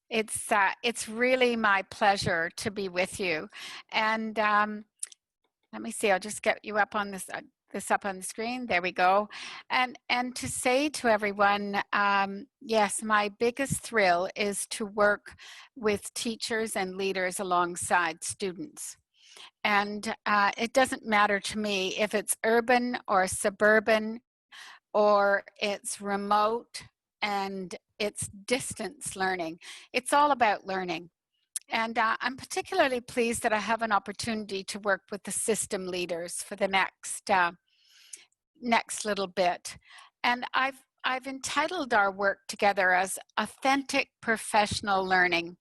It's really my pleasure to be with you. And let me see, I'll just get you up on this up on the screen. There we go. And to say to everyone, yes, my biggest thrill is to work with teachers and leaders alongside students. And it doesn't matter to me if it's urban or suburban, or it's remote and it's distance learning. It's all about learning. And I'm particularly pleased that I have an opportunity to work with the system leaders for the next little bit. And I've entitled our work together as Authentic Professional Learning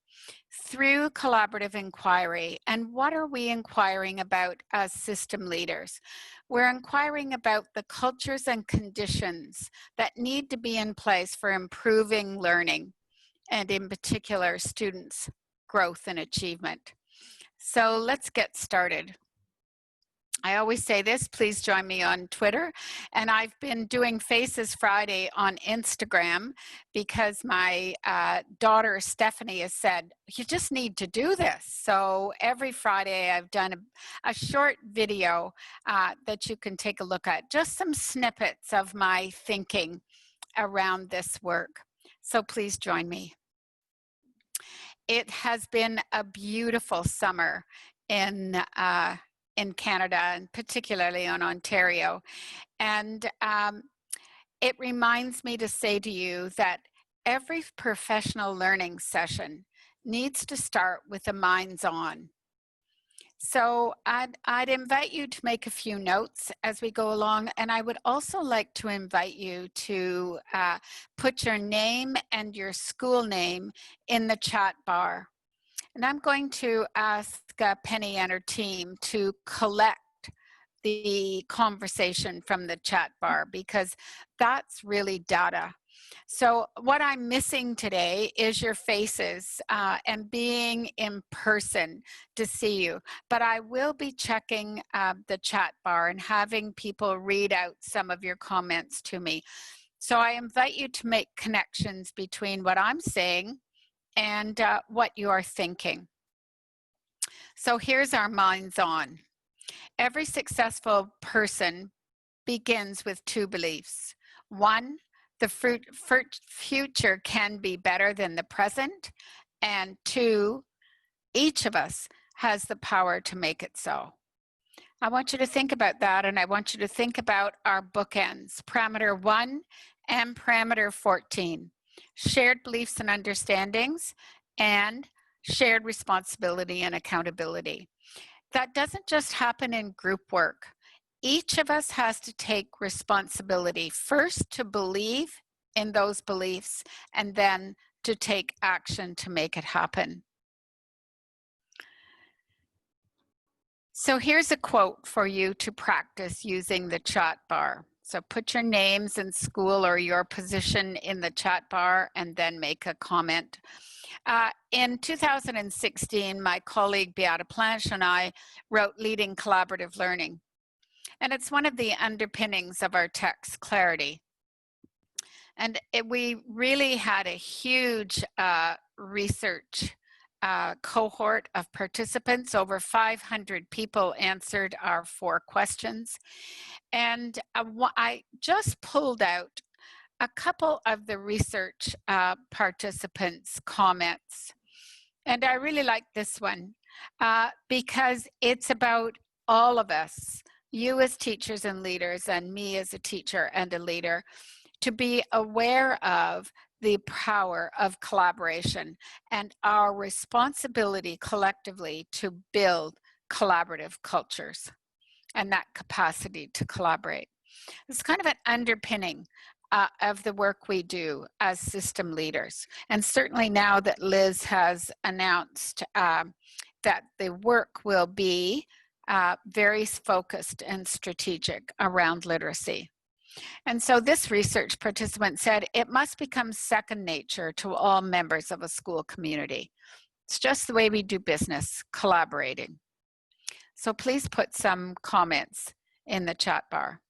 through Collaborative Inquiry. And what are we inquiring about as system leaders? We're inquiring about the cultures and conditions that need to be in place for improving learning, and in particular, students' growth and achievement. So let's get started. I always say this, please join me on Twitter. And I've been doing Faces Friday on Instagram because my daughter Stephanie has said, you just need to do this. So every Friday I've done a short video that you can take a look at, just some snippets of my thinking around this work. So please join me. It has been a beautiful summer in Canada, and particularly in Ontario. And it reminds me to say to you that every professional learning session needs to start with a minds on. So I'd invite you to make a few notes as we go along, and I would also like to invite you to put your name and your school name in the chat bar. And I'm going to ask Penny and her team to collect the conversation from the chat bar, because that's really data. So what I'm missing today is your faces and being in person to see you. But I will be checking the chat bar and having people read out some of your comments to me. So I invite you to make connections between what I'm saying and what you are thinking. So here's our minds on. Every successful person begins with two beliefs. One, the future can be better than the present. And two, each of us has the power to make it so. I want you to think about that, and I want you to think about our bookends, parameter 1 and parameter 14, shared beliefs and understandings, and shared responsibility and accountability. That doesn't just happen in group work. Each of us has to take responsibility, first to believe in those beliefs, and then to take action to make it happen. So here's a quote for you to practice using the chat bar. So put your names and school or your position in the chat bar and then make a comment. In 2016, my colleague Beata Planche and I wrote Leading Collaborative Learning. And it's one of the underpinnings of our text, Clarity. And we really had a huge research cohort of participants. Over 500 people answered our 4 questions. And I just pulled out a couple of the research participants' comments. And I really like this one because it's about all of us, you as teachers and leaders, and me as a teacher and a leader, to be aware of the power of collaboration and our responsibility collectively to build collaborative cultures and that capacity to collaborate. It's kind of an underpinning of the work we do as system leaders. And certainly now that Liz has announced that the work will be very focused and strategic around literacy. And so this research participant said, it must become second nature to all members of a school community. It's just the way we do business, collaborating. So please put some comments in the chat bar.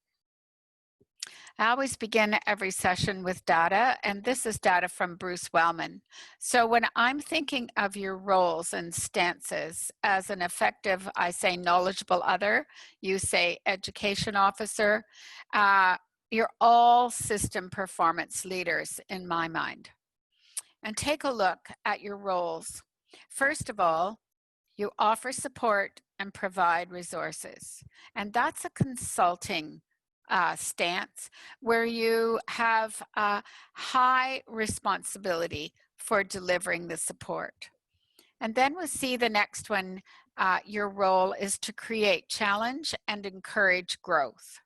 I always begin every session with data, and this is data from Bruce Wellman. So when I'm thinking of your roles and stances as an effective, I say knowledgeable other, you say education officer, you're all system performance leaders in my mind. And take a look at your roles. First of all, you offer support and provide resources. And that's a consulting stance where you have a high responsibility for delivering the support. And then we'll see the next one, your role is to create challenge and encourage growth.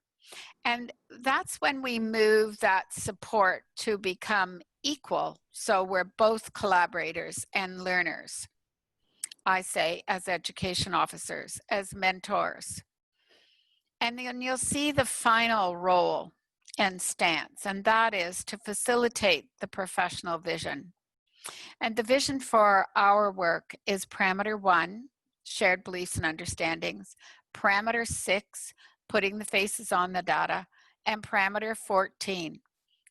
And that's when we move that support to become equal. So we're both collaborators and learners. I say as education officers, as mentors. And then you'll see the final role and stance, and that is to facilitate the professional vision. And the vision for our work is parameter 1, shared beliefs and understandings, parameter 6, putting the faces on the data, and parameter 14,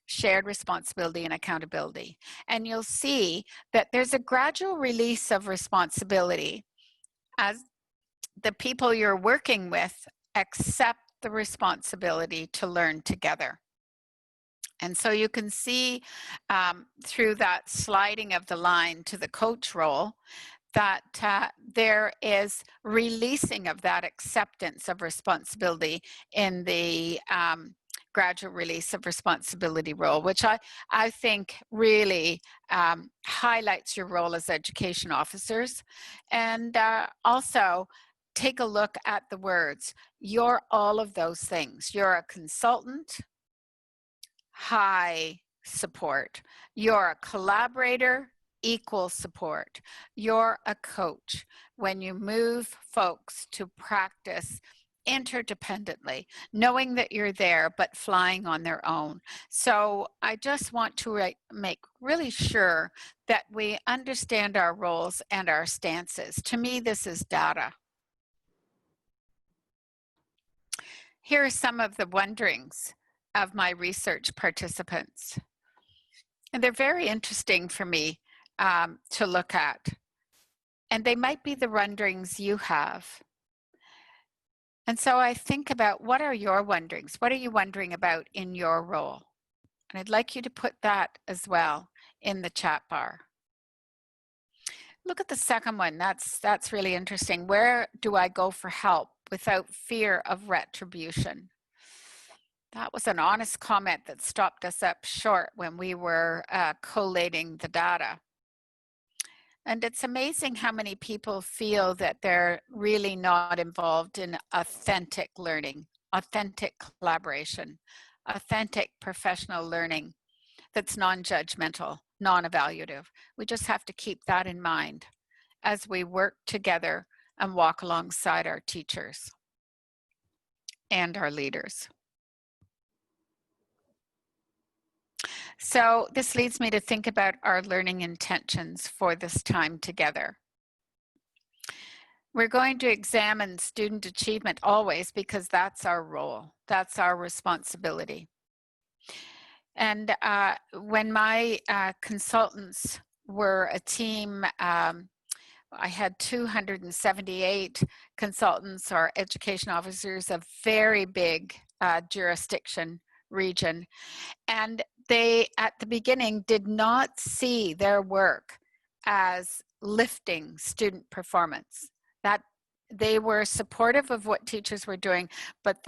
shared responsibility and accountability. And you'll see that there's a gradual release of responsibility as the people you're working with accept the responsibility to learn together. And so you can see through that sliding of the line to the coach role that there is releasing of that acceptance of responsibility in the gradual release of responsibility role, which I think really highlights your role as education officers. And also take a look at the words. You're all of those things. You're a consultant, high support. You're a collaborator, equal support. You're a coach when you move folks to practice interdependently, knowing that you're there but flying on their own. So I just want to make really sure that we understand our roles and our stances. To me, this is data. Here are some of the wonderings of my research participants. And they're very interesting for me to look at. And they might be the wonderings you have. And so I think about, what are your wonderings? What are you wondering about in your role? And I'd like you to put that as well in the chat bar. Look at the second one. That's really interesting. Where do I go for help without fear of retribution? That was an honest comment that stopped us up short when we were collating the data. And it's amazing how many people feel that they're really not involved in authentic learning, authentic collaboration, authentic professional learning that's non-judgmental, non-evaluative. We just have to keep that in mind as we work together and walk alongside our teachers and our leaders. So this leads me to think about our learning intentions for this time together. We're going to examine student achievement always because that's our role, that's our responsibility. And when my consultants were a team, I had 278 consultants or education officers, a very big jurisdiction region. And they, at the beginning, did not see their work as lifting student performance. That they were supportive of what teachers were doing, but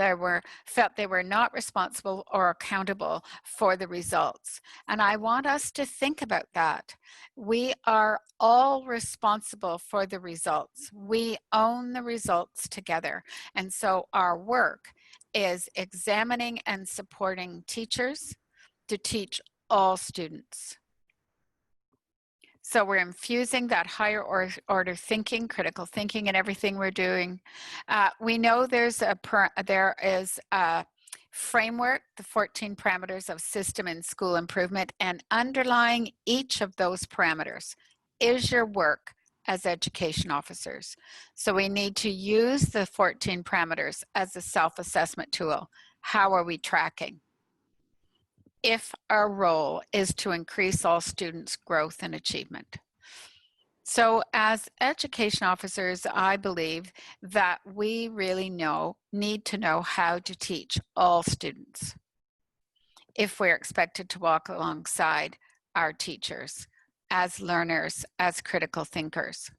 felt they were not responsible or accountable for the results. And I want us to think about that. We are all responsible for the results. We own the results together. And so our work is examining and supporting teachers to teach all students. So we're infusing that higher order thinking, critical thinking in everything we're doing. We know there is a framework, the 14 parameters of system and school improvement, and underlying each of those parameters is your work as education officers. So we need to use the 14 parameters as a self-assessment tool. How are we tracking? if our role is to increase all students' growth and achievement. So as education officers, I believe that we really need to know how to teach all students if we're expected to walk alongside our teachers as learners, as critical thinkers.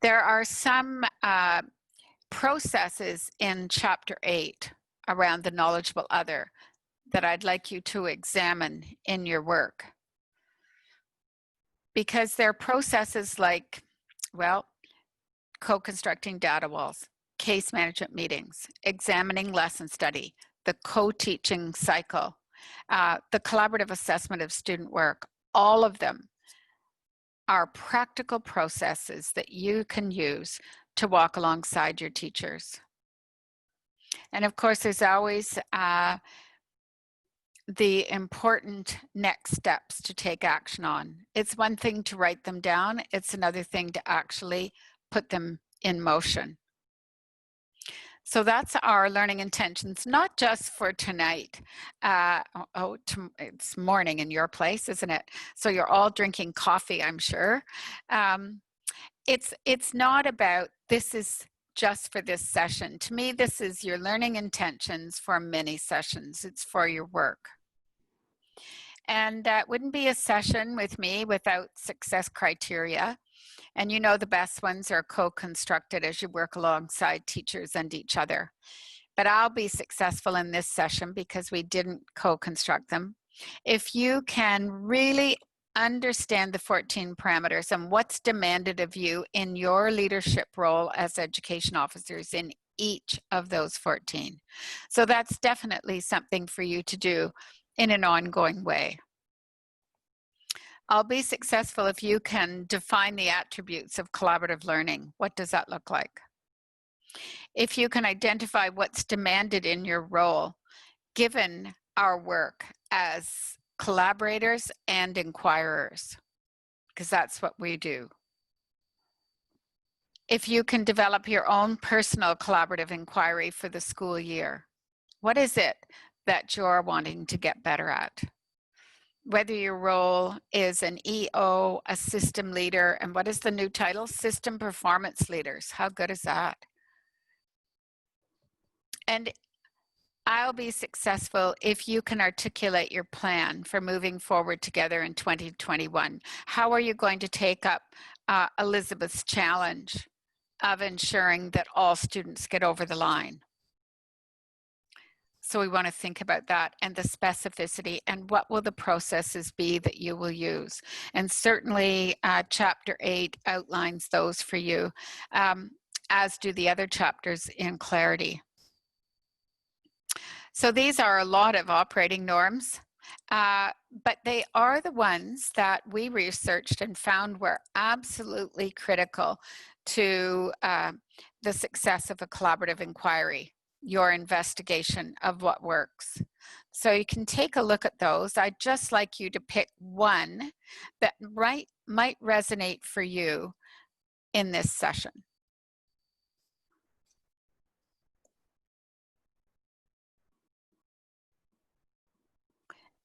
There are some processes in Chapter 8 around the knowledgeable other that I'd like you to examine in your work. Because they're processes like, well, co-constructing data walls, case management meetings, examining lesson study, the co-teaching cycle, the collaborative assessment of student work. All of them are practical processes that you can use to walk alongside your teachers. And of course, there's always the important next steps to take action on. It's one thing to write them down, it's another thing to actually put them in motion. So that's our learning intentions, not just for tonight. It's morning in your place, isn't it? So you're all drinking coffee, I'm sure. It's not about this is just for this session. To me, this is your learning intentions for many sessions. It's for your work. And that wouldn't be a session with me without success criteria. And you know the best ones are co-constructed as you work alongside teachers and each other. But I'll be successful in this session because we didn't co-construct them. If you can really understand the 14 parameters and what's demanded of you in your leadership role as education officers in each of those 14. So that's definitely something for you to do in an ongoing way. I'll be successful if you can define the attributes of collaborative learning. What does that look like? If you can identify what's demanded in your role, given our work as collaborators and inquirers, because that's what we do. If you can develop your own personal collaborative inquiry for the school year, what is it that you're wanting to get better at? Whether your role is an EO, a system leader, and what is the new title? System performance leaders. How good is that? And I'll be successful if you can articulate your plan for moving forward together in 2021. How are you going to take up Elizabeth's challenge of ensuring that all students get over the line? So we want to think about that and the specificity and what will the processes be that you will use. And certainly Chapter 8 outlines those for you, as do the other chapters in Clarity. So these are a lot of operating norms, but they are the ones that we researched and found were absolutely critical to the success of a collaborative inquiry, your investigation of what works. So you can take a look at those. I'd just like you to pick one that might resonate for you in this session.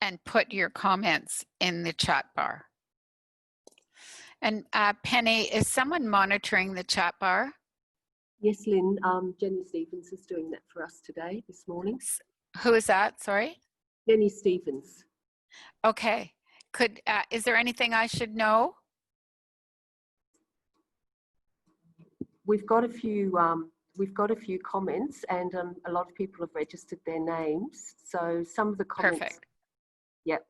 And put your comments in the chat bar. And Penny, is someone monitoring the chat bar? Yes, Lynn, Jenny Stevens is doing that for us today, this morning. Who is that, sorry? Jenny Stevens. Okay, is there anything I should know? We've got a few comments, and a lot of people have registered their names. So some of the comments. Perfect. Yep.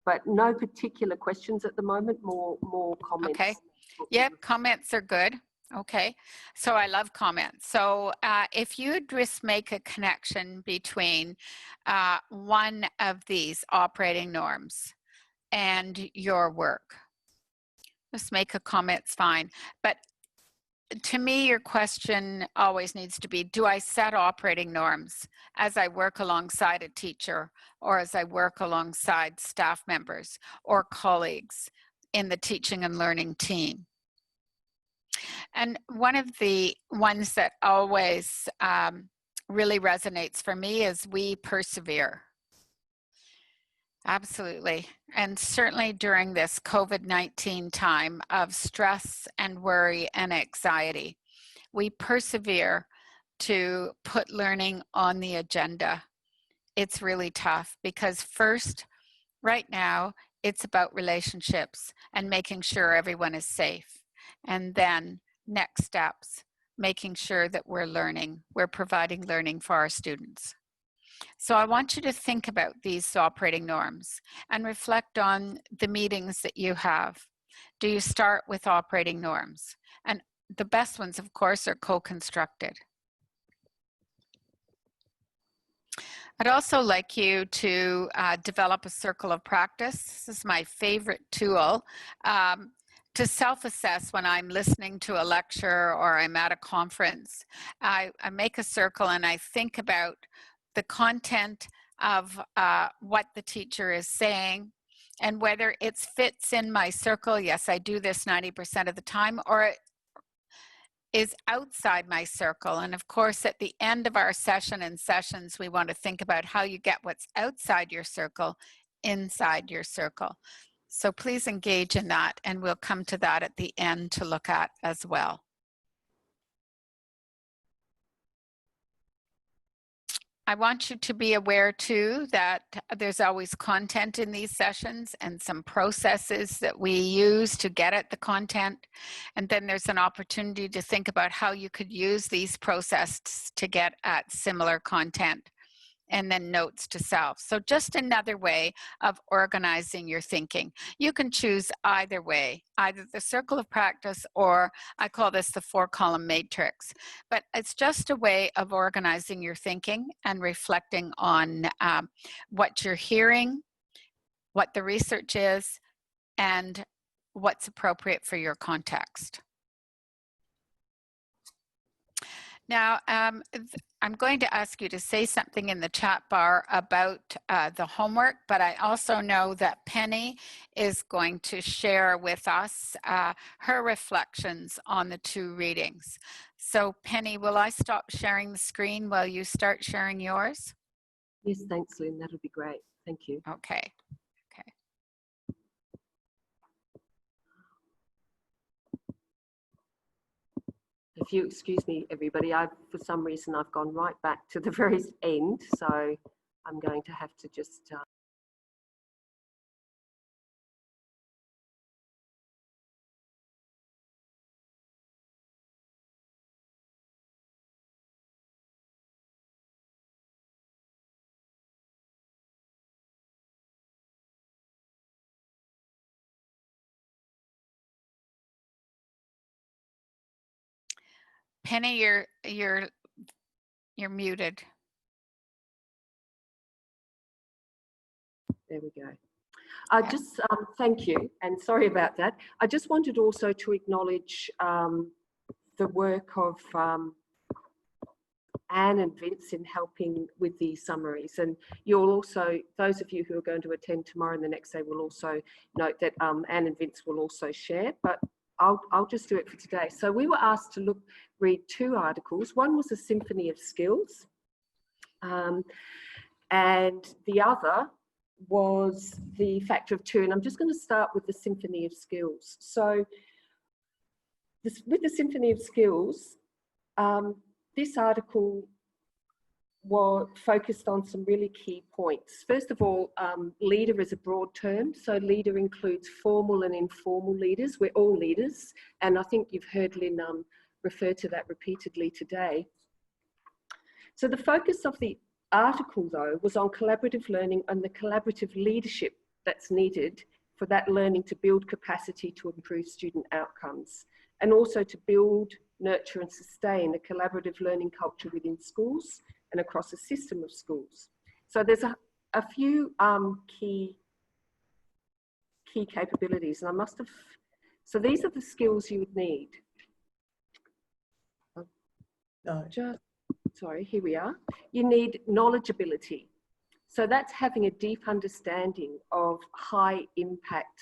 But no particular questions at the moment, more comments. Okay. Yep, comments are good. Okay, so I love comments. So if you just make a connection between one of these operating norms and your work, just make a comment, it's fine. But to me, your question always needs to be, do I set operating norms as I work alongside a teacher or as I work alongside staff members or colleagues in the teaching and learning team? And one of the ones that always really resonates for me is we persevere. Absolutely. And certainly during this COVID-19 time of stress and worry and anxiety, we persevere to put learning on the agenda. It's really tough because first, right now, it's about relationships and making sure everyone is safe. And then next steps, making sure that we're providing learning for our students. So I want you to think about these operating norms and reflect on the meetings that you have. Do you start with operating norms? And the best ones, of course, are co-constructed. I'd also like you to develop a circle of practice. This is my favorite tool to self-assess when I'm listening to a lecture or I'm at a conference. I make a circle and I think about the content of what the teacher is saying and whether it fits in my circle. Yes, I do this 90% of the time, or it is outside my circle. And of course, at the end of our session and sessions, we want to think about how you get what's outside your circle inside your circle. So please engage in that, and we'll come to that at the end to look at as well. I want you to be aware too that there's always content in these sessions and some processes that we use to get at the content. And then there's an opportunity to think about how you could use these processes to get at similar content, and then notes to self. So just another way of organizing your thinking. You can choose either way, either the circle of practice, or I call this the 4-column matrix. But it's just a way of organizing your thinking and reflecting on what you're hearing, what the research is, and what's appropriate for your context. Now, I'm going to ask you to say something in the chat bar about the homework, but I also know that Penny is going to share with us her reflections on the 2 readings. So Penny, will I stop sharing the screen while you start sharing yours? Yes, thanks, Lynn. That'll be great. Thank you. Okay. If you excuse me, everybody, for some reason I've gone right back to the very end, so I'm going to have to just Penny, you're muted. there we go. I just thank you, and sorry about that. I just wanted also to acknowledge the work of Anne and Vince in helping with these summaries, and you'll also, those of you who are going to attend tomorrow and the next day, will also note that Anne and Vince will also share, but I'll just do it for today. So we were asked to read 2 articles. One was a Symphony of Skills, and the other was the Factor of 2. And I'm just going to start with the Symphony of Skills. So with the Symphony of Skills, this article was focused on some really key points. First of all, leader is a broad term. So leader includes formal and informal leaders. We're all leaders. And I think you've heard Lynn refer to that repeatedly today. So the focus of the article, though, was on collaborative learning and the collaborative leadership that's needed for that learning to build capacity to improve student outcomes, and also to build, nurture and sustain a collaborative learning culture within schools and across a system of schools. So there's a few key capabilities, and I must have, so these are the skills you would need. Sorry, here we are. You need knowledgeability. So that's having a deep understanding of high impact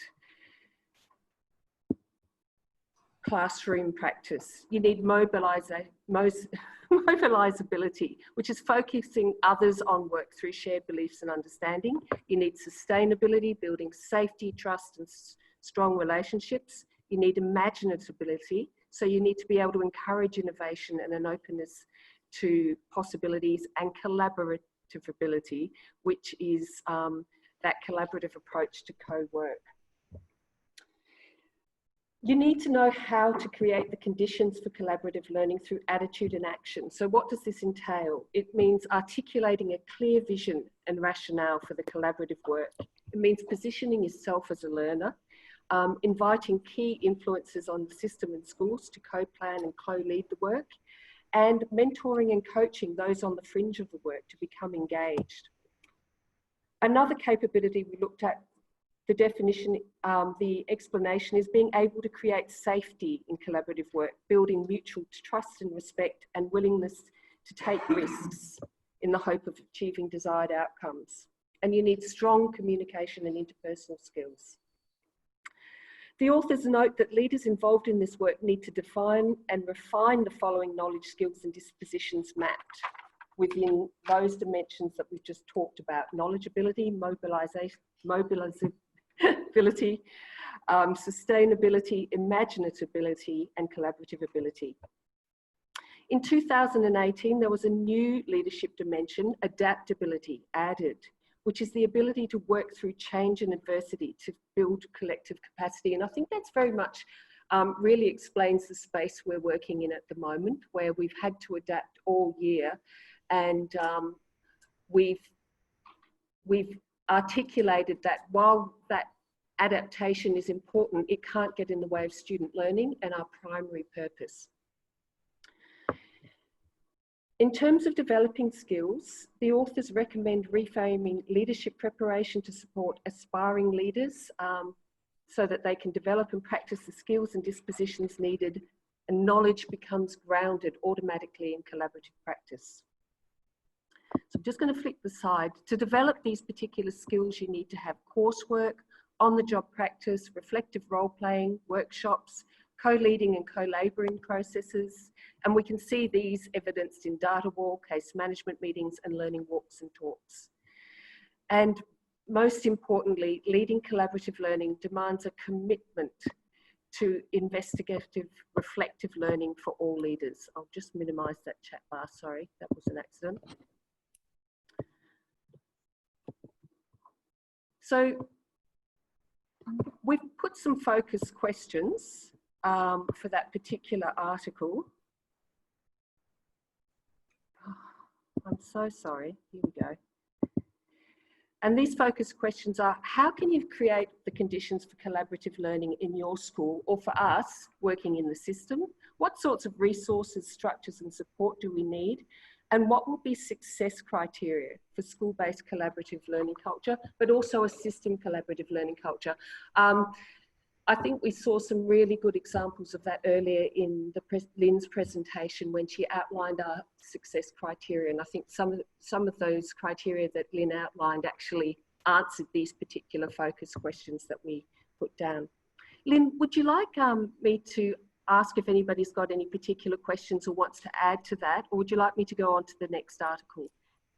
classroom practice. You need mobilizability, which is focusing others on work through shared beliefs and understanding. You need sustainability, building safety, trust, and strong relationships. You need imaginability, so you need to be able to encourage innovation and an openness to possibilities, and collaborativity, which is that collaborative approach to co-work. You need to know how to create the conditions for collaborative learning through attitude and action. So what does this entail? It means articulating a clear vision and rationale for the collaborative work. It means positioning yourself as a learner, inviting key influences on the system and schools to co-plan and co-lead the work, and mentoring and coaching those on the fringe of the work to become engaged. Another capability we looked at, the definition, the explanation, is being able to create safety in collaborative work, building mutual trust and respect, and willingness to take risks in the hope of achieving desired outcomes. And you need strong communication and interpersonal skills. The authors note that leaders involved in this work need to define and refine the following knowledge, skills, and dispositions mapped within those dimensions that we've just talked about: knowledgeability, mobilizability, sustainability, imaginability, and collaborative ability. In 2018, there was a new leadership dimension, adaptability, added, which is the ability to work through change and adversity to build collective capacity. And I think that's very much really explains the space we're working in at the moment, where we've had to adapt all year, and we've articulated that while that adaptation is important, it can't get in the way of student learning and our primary purpose. In terms of developing skills, the authors recommend reframing leadership preparation to support aspiring leaders so that they can develop and practice the skills and dispositions needed, and knowledge becomes grounded automatically in collaborative practice. So I'm just going to flip the slide. To develop these particular skills, you need to have coursework, on-the-job practice, reflective role-playing, workshops, co-leading and co-labouring processes, and we can see these evidenced in data wall, case management meetings, and learning walks and talks. And most importantly, leading collaborative learning demands a commitment to investigative, reflective learning for all leaders. I'll just minimise that chat bar, sorry, that was an accident. So we've put some focus questions for that particular article. Oh, I'm so sorry, here we go. And these focus questions are: how can you create the conditions for collaborative learning in your school, or for us working in the system? What sorts of resources, structures and support do we need? And what will be success criteria for school-based collaborative learning culture, but also a system collaborative learning culture? I think we saw some really good examples of that earlier in Lynn's presentation when she outlined our success criteria. And I think some of those criteria that Lynn outlined actually answered these particular focus questions that we put down. Lynn, would you like me to ask if anybody's got any particular questions or wants to add to that, or would you like me to go on to the next article?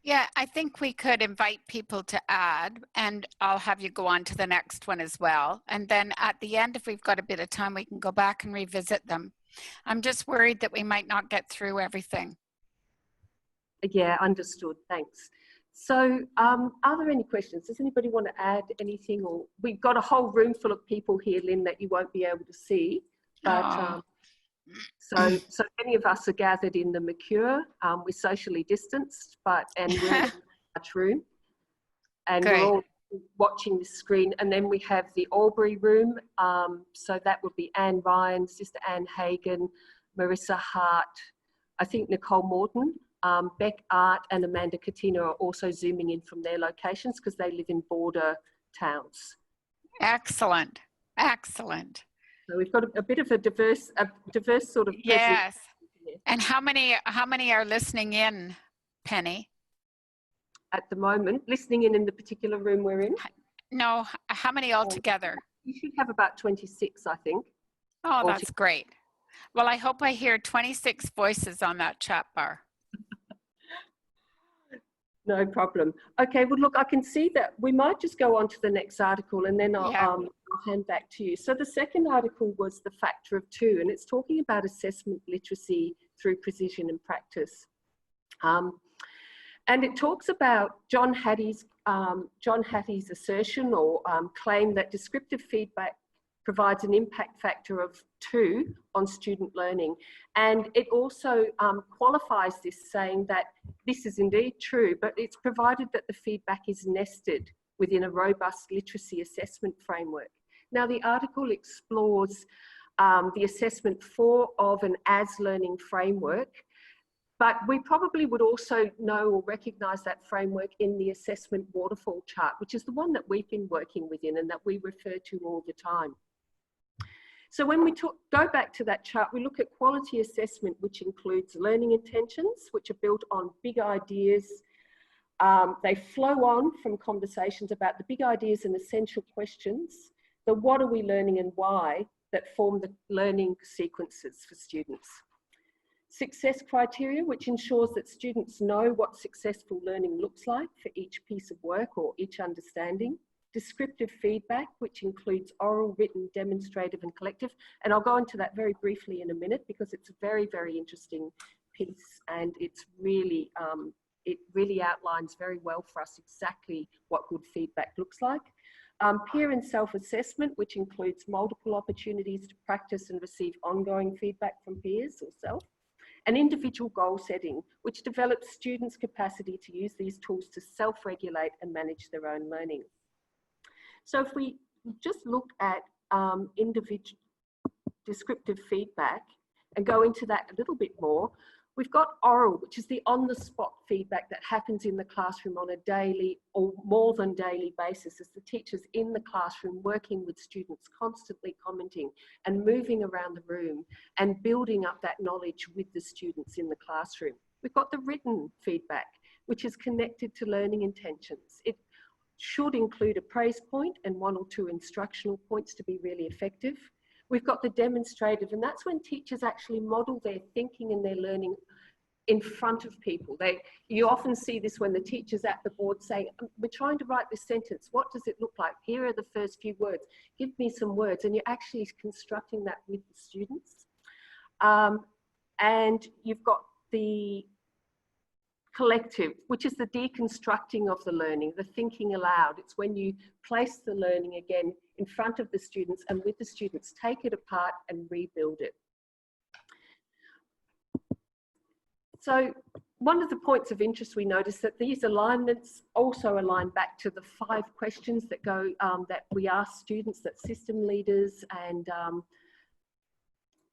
Yeah, I think we could invite people to add, and I'll have you go on to the next one as well. And then at the end, if we've got a bit of time, we can go back and revisit them. I'm just worried that we might not get through everything. Yeah, understood, thanks. So are there any questions? Does anybody want to add anything? Or we've got a whole room full of people here, Lynn, that you won't be able to see. But so many of us are gathered in the Mercure. We're socially distanced, and we're in a large room, and Great. We're all watching the screen. And then we have the Albury room. So that would be Anne Ryan, Sister Anne Hagan, Marissa Hart, I think Nicole Morton, Beck Art, and Amanda Katina are also zooming in from their locations because they live in border towns. Excellent, excellent. So we've got a bit of a diverse sort of. Yes. And how many are listening in, Penny? At the moment, listening in the particular room we're in? No, how many altogether? You should have about 26, I think. Oh, that's great. Well, I hope I hear 26 voices on that chat bar. No problem. Okay, well, look, I can see that we might just go on to the next article and then I'll hand back to you. So the second article was the factor of 2, and it's talking about assessment literacy through precision and practice. And it talks about John Hattie's assertion or claim that descriptive feedback provides an impact factor of 2 on student learning. And it also qualifies this, saying that this is indeed true, but it's provided that the feedback is nested within a robust literacy assessment framework. Now, the article explores the assessment 4 of an as learning framework, but we probably would also know or recognise that framework in the assessment waterfall chart, which is the one that we've been working within and that we refer to all the time. So when we go back to that chart, we look at quality assessment, which includes learning intentions, which are built on big ideas. They flow on from conversations about the big ideas and essential questions, the what are we learning and why, that form the learning sequences for students. Success criteria, which ensures that students know what successful learning looks like for each piece of work or each understanding. Descriptive feedback, which includes oral, written, demonstrative and collective. And I'll go into that very briefly in a minute because it's a very, very interesting piece, and it's really, it really outlines very well for us exactly what good feedback looks like. Peer and self-assessment, which includes multiple opportunities to practice and receive ongoing feedback from peers or self. And individual goal setting, which develops students' capacity to use these tools to self-regulate and manage their own learning. So if we just look at individual descriptive feedback and go into that a little bit more, we've got oral, which is the on-the-spot feedback that happens in the classroom on a daily or more than daily basis as the teacher's in the classroom working with students, constantly commenting and moving around the room and building up that knowledge with the students in the classroom. We've got the written feedback, which is connected to learning intentions. It should include a praise point and 1 or 2 instructional points to be really effective. We've got the demonstrative, and that's when teachers actually model their thinking and their learning in front of people. You often see this when the teacher's at the board saying, we're trying to write this sentence, what does it look like? Here are the first few words, give me some words, and you're actually constructing that with the students. And you've got the collective, which is the deconstructing of the learning, the thinking aloud. It's when you place the learning again in front of the students and with the students, take it apart and rebuild it. So one of the points of interest we noticed that these alignments also align back to the 5 questions that go that we ask students, that system leaders and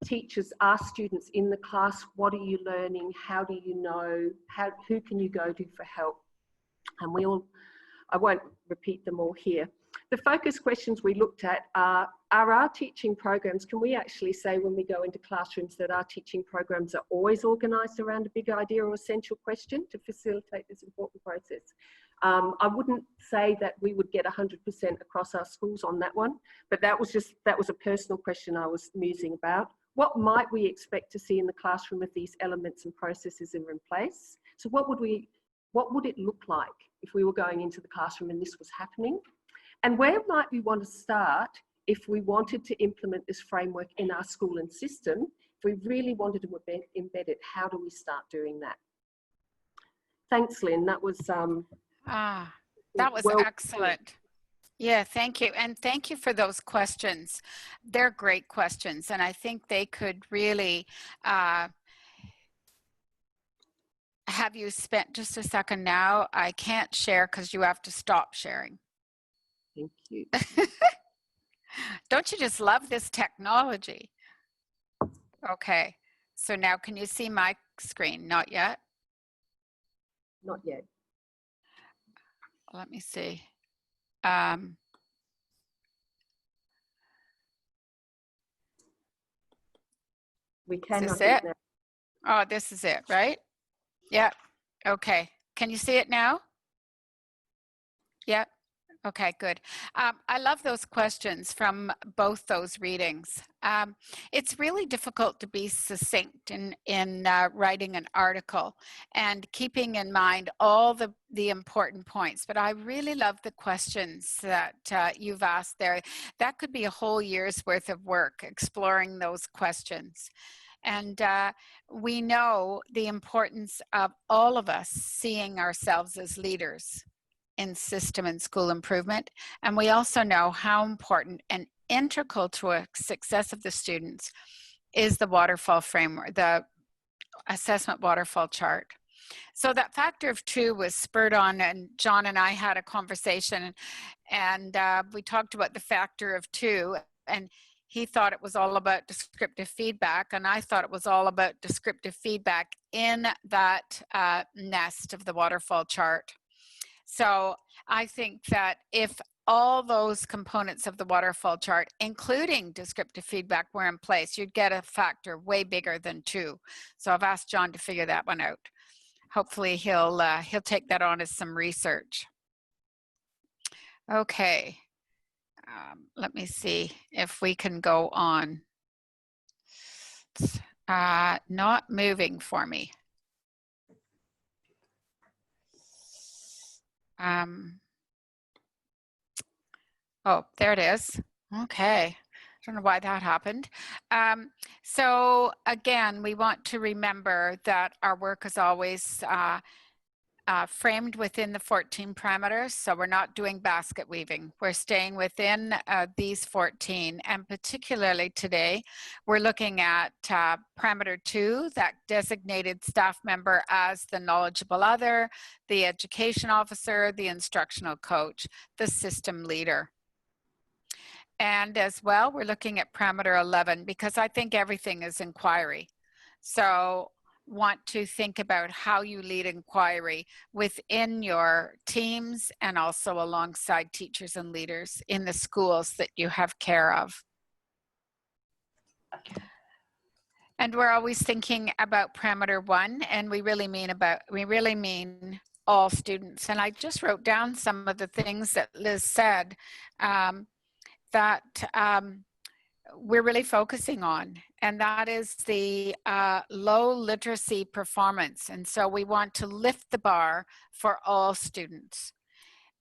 teachers ask students in the class, what are you learning? How do you know? Who can you go to for help? And I won't repeat them all here. The focus questions we looked at are our teaching programs, can we actually say when we go into classrooms that our teaching programs are always organised around a big idea or essential question to facilitate this important process? I wouldn't say that we would get 100% across our schools on that one, but that was a personal question I was musing about. What might we expect to see in the classroom if these elements and processes are in place? So what would it look like if we were going into the classroom and this was happening? And where might we want to start if we wanted to implement this framework in our school and system? If we really wanted to embed it, how do we start doing that? Thanks, Lynn. That was excellent. Yeah, thank you. And thank you for those questions. They're great questions. And I think they could really have you spent just a second now. I can't share because you have to stop sharing. Thank you. Don't you just love this technology? Okay. So now can you see my screen? Not yet? Not yet. Let me see. We can. Is this it? Oh, this is it, right? Yeah. Okay. Can you see it now? Yeah. Okay, good. I love those questions from both those readings. It's really difficult to be succinct in writing an article and keeping in mind all the important points, but I really love the questions that you've asked there. That could be a whole year's worth of work exploring those questions. And we know the importance of all of us seeing ourselves as leaders in system and school improvement. And we also know how important and integral to a success of the students is the waterfall framework, the assessment waterfall chart. So that factor of 2 was spurred on, and John and I had a conversation, and we talked about the factor of 2, and he thought it was all about descriptive feedback, and I thought it was all about descriptive feedback in that nest of the waterfall chart. So I think that if all those components of the waterfall chart, including descriptive feedback, were in place, you'd get a factor way bigger than 2. So I've asked John to figure that one out. Hopefully he'll take that on as some research. Okay, let me see if we can go on. It's not moving for me. Oh, there it is. Okay. I don't know why that happened. So again, we want to remember that our work is always framed within the 14 parameters. So we're not doing basket weaving. We're staying within these 14. And particularly today, we're looking at parameter 2, that designated staff member as the knowledgeable other, the education officer, the instructional coach, the system leader. And as well, we're looking at parameter 11 because I think everything is inquiry. So want to think about how you lead inquiry within your teams and also alongside teachers and leaders in the schools that you have care of. And we're always thinking about parameter 1, and we really mean all students. And I just wrote down some of the things that Liz said that we're really focusing on, and that is the low literacy performance. And so we want to lift the bar for all students.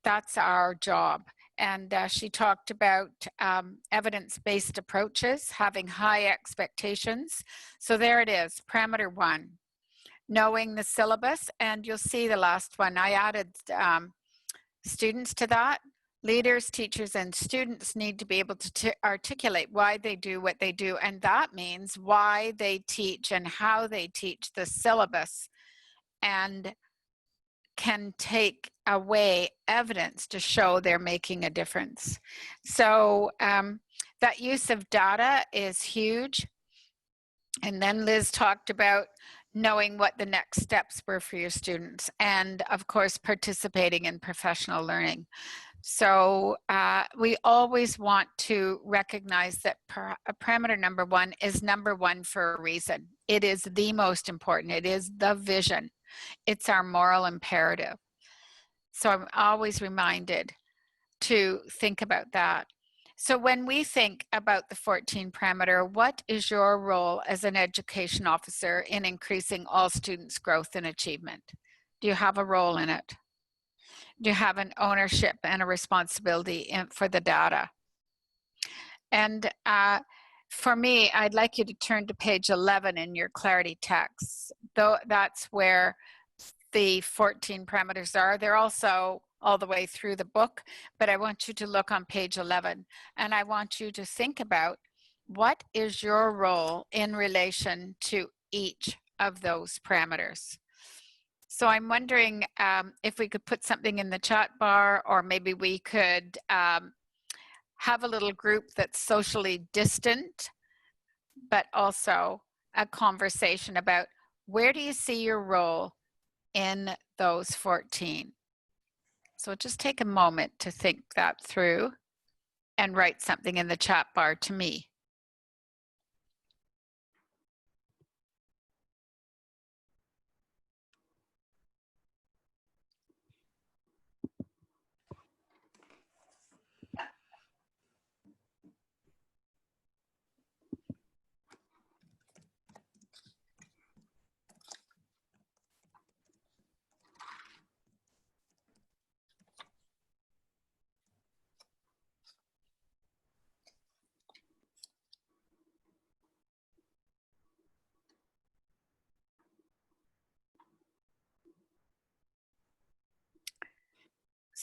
That's our job. And she talked about evidence-based approaches, having high expectations. So there it is, parameter 1, knowing the syllabus. And you'll see the last one, I added students to that. Leaders, teachers, and students need to be able to articulate why they do what they do. And that means why they teach and how they teach the syllabus, and can take away evidence to show they're making a difference. So that use of data is huge. And then Liz talked about knowing what the next steps were for your students, and of course participating in professional learning. So we always want to recognize that parameter number 1 is number 1 for a reason. It is the most important. It is the vision. It's our moral imperative. So I'm always reminded to think about that. So when we think about the 14 parameter, what is your role as an education officer in increasing all students' growth and achievement? Do you have a role in it? Do you have an ownership and a responsibility for the data? And for me, I'd like you to turn to page 11 in your clarity text. Though that's where the 14 parameters are. They're also all the way through the book, but I want you to look on page 11, and I want you to think about what is your role in relation to each of those parameters. So I'm wondering if we could put something in the chat bar, or maybe we could have a little group that's socially distant, but also a conversation about where do you see your role in those 14. So just take a moment to think that through and write something in the chat bar to me.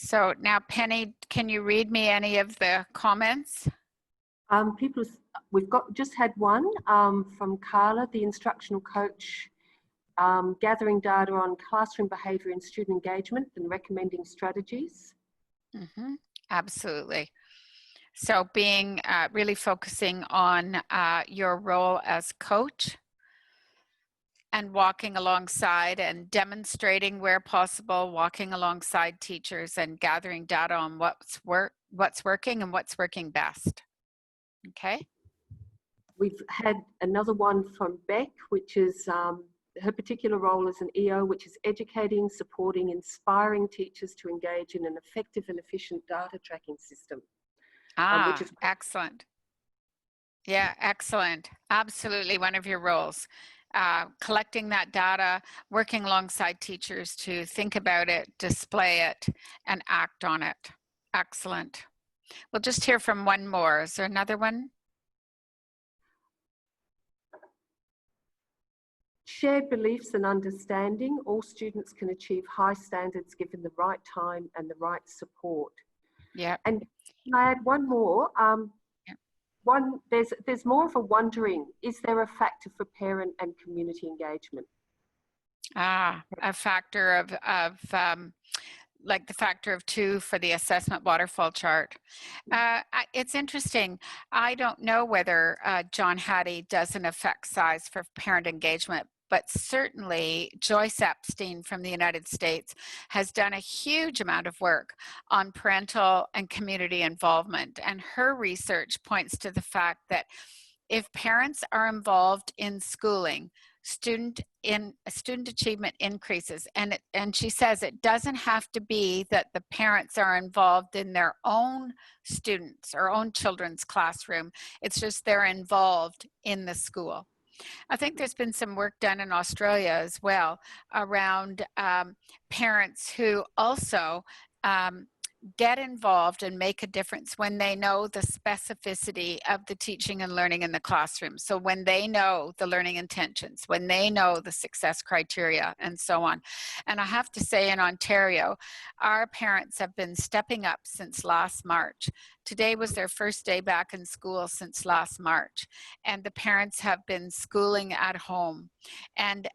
So now, Penny, can you read me any of the comments? We've just had one from Carla, the instructional coach, gathering data on classroom behaviour and student engagement and recommending strategies. Absolutely. So being really focusing on your role as coach and walking alongside and demonstrating where possible, walking alongside teachers and gathering data on what's working and what's working best. Okay. We've had another one from Beck, which is her particular role as an EO, which is educating, supporting, inspiring teachers to engage in an effective and efficient data tracking system. Which is excellent. Yeah, excellent. Absolutely one of your roles. Collecting that data, working alongside teachers to think about it, display it, and act on it. Excellent. We'll just hear from one more. Is there another one? Shared beliefs and understanding. All students can achieve high standards given the right time and the right support. Yeah. And can I add one more? There's more of a wondering, is there a factor for parent and community engagement? A factor of like the factor of 2 for the assessment waterfall chart. It's interesting. I don't know whether John Hattie does an effect size for parent engagement, but certainly Joyce Epstein from the United States has done a huge amount of work on parental and community involvement. And her research points to the fact that if parents are involved in schooling, student achievement increases. And she says it doesn't have to be that the parents are involved in their own students or own children's classroom. It's just they're involved in the school. I think there's been some work done in Australia as well around parents who also get involved and make a difference when they know the specificity of the teaching and learning in the classroom. So when they know the learning intentions, when they know the success criteria and so on. And I have to say in Ontario, our parents have been stepping up since last March. Today was their first day back in school since last March. And the parents have been schooling at home. And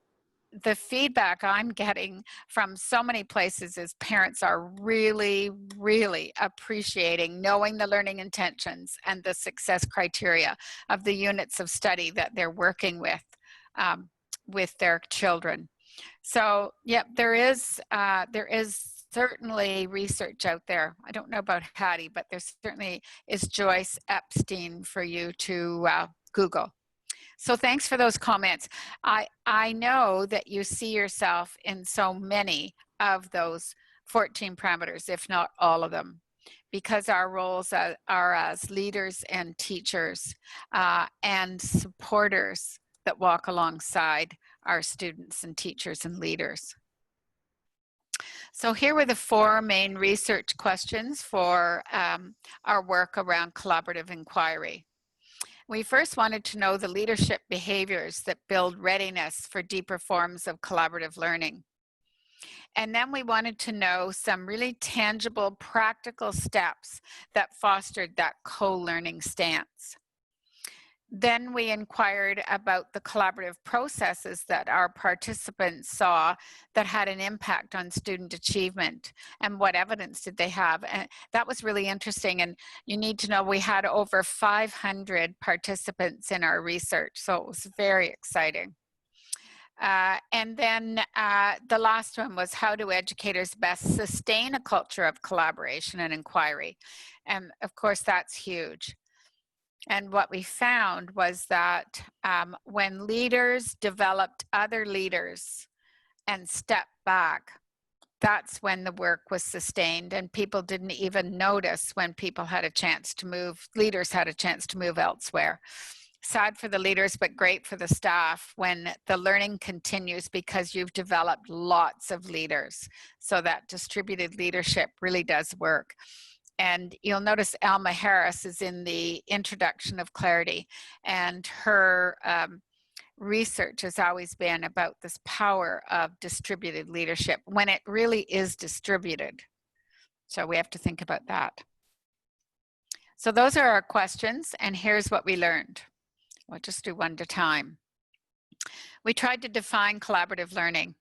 the feedback I'm getting from so many places is parents are really, really appreciating knowing the learning intentions and the success criteria of the units of study that they're working with their children. So, yeah, there is certainly research out there. I don't know about Hattie, but there certainly is Joyce Epstein for you to Google. So thanks for those comments. I know that you see yourself in so many of those 14 parameters, if not all of them, because our roles are as leaders and teachers and supporters that walk alongside our students and teachers and leaders. So here were the 4 main research questions for our work around collaborative inquiry. We first wanted to know the leadership behaviors that build readiness for deeper forms of collaborative learning. And then we wanted to know some really tangible, practical steps that fostered that co-learning stance. Then we inquired about the collaborative processes that our participants saw that had an impact on student achievement and what evidence did they have. And that was really interesting. And you need to know we had over 500 participants in our research, so it was very exciting. And then the last one was how do educators best sustain a culture of collaboration and inquiry? And of course, that's huge. And what we found was that when leaders developed other leaders and stepped back, that's when the work was sustained and people didn't even notice when people had a chance to move, leaders had a chance to move elsewhere. Sad for the leaders, but great for the staff when the learning continues because you've developed lots of leaders. So that distributed leadership really does work. And you'll notice Alma Harris is in the introduction of Clarity, and her research has always been about this power of distributed leadership when it really is distributed. So we have to think about that. So those are our questions, and here's what we learned. We'll just do one at a time. We tried to define collaborative learning,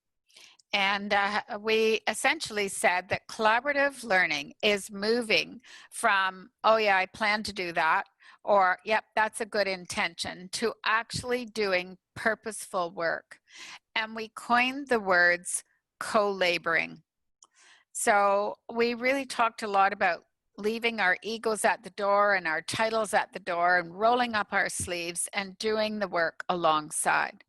and we essentially said that collaborative learning is moving from, oh yeah, I plan to do that, or yep, that's a good intention, to actually doing purposeful work. And we coined the words co-laboring. So we really talked a lot about leaving our egos at the door and our titles at the door and rolling up our sleeves and doing the work alongside.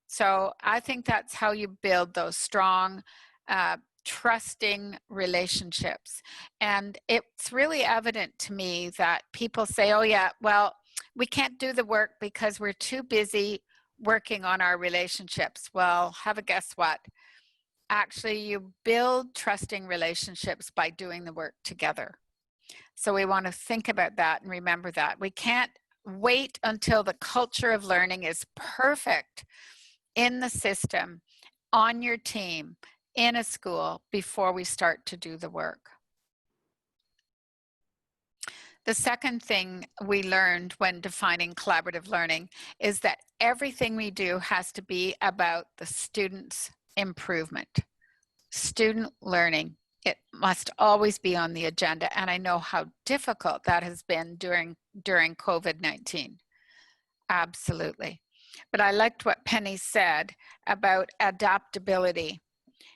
So I think that's how you build those strong, trusting relationships. And it's really evident to me that people say, oh yeah, well, we can't do the work because we're too busy working on our relationships. Well, have a guess what? Actually, you build trusting relationships by doing the work together. So we want to think about that and remember that. We can't wait until the culture of learning is perfect in the system, on your team, in a school, before we start to do the work. The second thing we learned when defining collaborative learning is that everything we do has to be about the student's improvement. Student learning, it must always be on the agenda, and I know how difficult that has been during COVID-19. Absolutely. But I liked what Penny said about adaptability.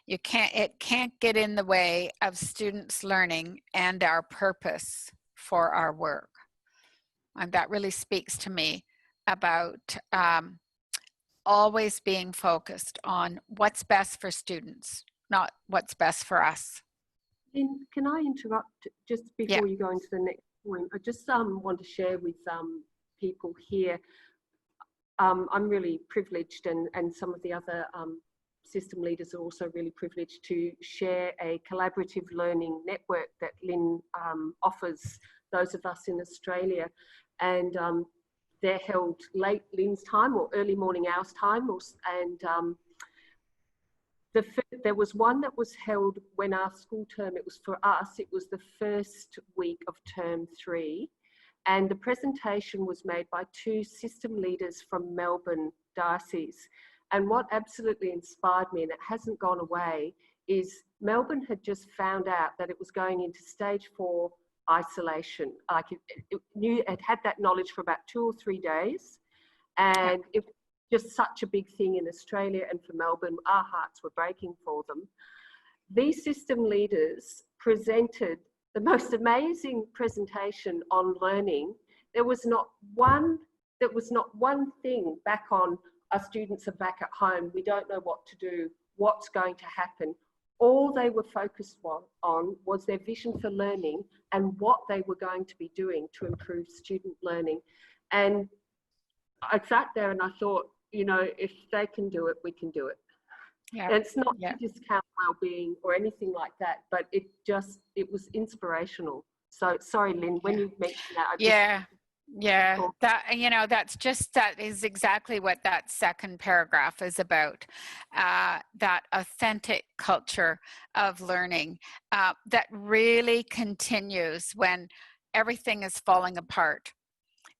It can't get in the way of students' learning and our purpose for our work. And that really speaks to me about always being focused on what's best for students, not what's best for us. Can I interrupt just before you go into the next point? I just want to share with people here. I'm really privileged, and some of the other system leaders are also really privileged to share a collaborative learning network that Lynn offers those of us in Australia. And they're held late Lynn's time or early morning hours time. There was one that was held when our school term, it was for us, it was the first week of term 3. And the presentation was made by 2 system leaders from Melbourne Diocese. And what absolutely inspired me, and it hasn't gone away, is Melbourne had just found out that it was going into stage 4 isolation. Like it had that knowledge for about 2 or 3 days. And it was just such a big thing in Australia and for Melbourne. Our hearts were breaking for them. These system leaders presented the most amazing presentation on learning. There was not one thing back on, our students are back at home, we don't know what to do, what's going to happen. All they were focused on was their vision for learning and what they were going to be doing to improve student learning. And I sat there and I thought, you know, if they can do it, we can do it. Yeah. And it's not to discount well-being or anything like that, but it was inspirational. So sorry, Lynn, when you mentioned that, that is exactly what that second paragraph is about. That authentic culture of learning that really continues when everything is falling apart.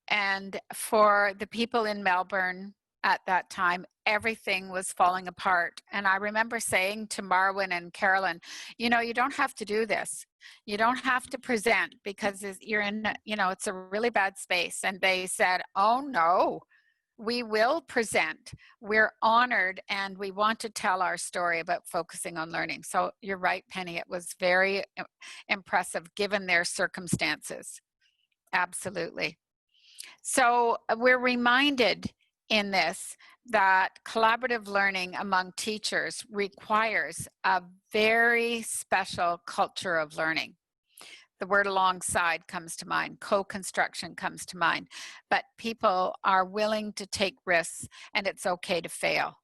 And for the people in Melbourne at that time, everything was falling apart. And I remember saying to Marwin and Carolyn, you know, you don't have to do this. You don't have to present because you're in, you know, it's a really bad space. And they said, oh no, we will present. We're honored and we want to tell our story about focusing on learning. So you're right, Penny, it was very impressive given their circumstances. Absolutely. So we're reminded in this that collaborative learning among teachers requires a very special culture of learning. The word alongside comes to mind, co-construction comes to mind, but people are willing to take risks and it's okay to fail.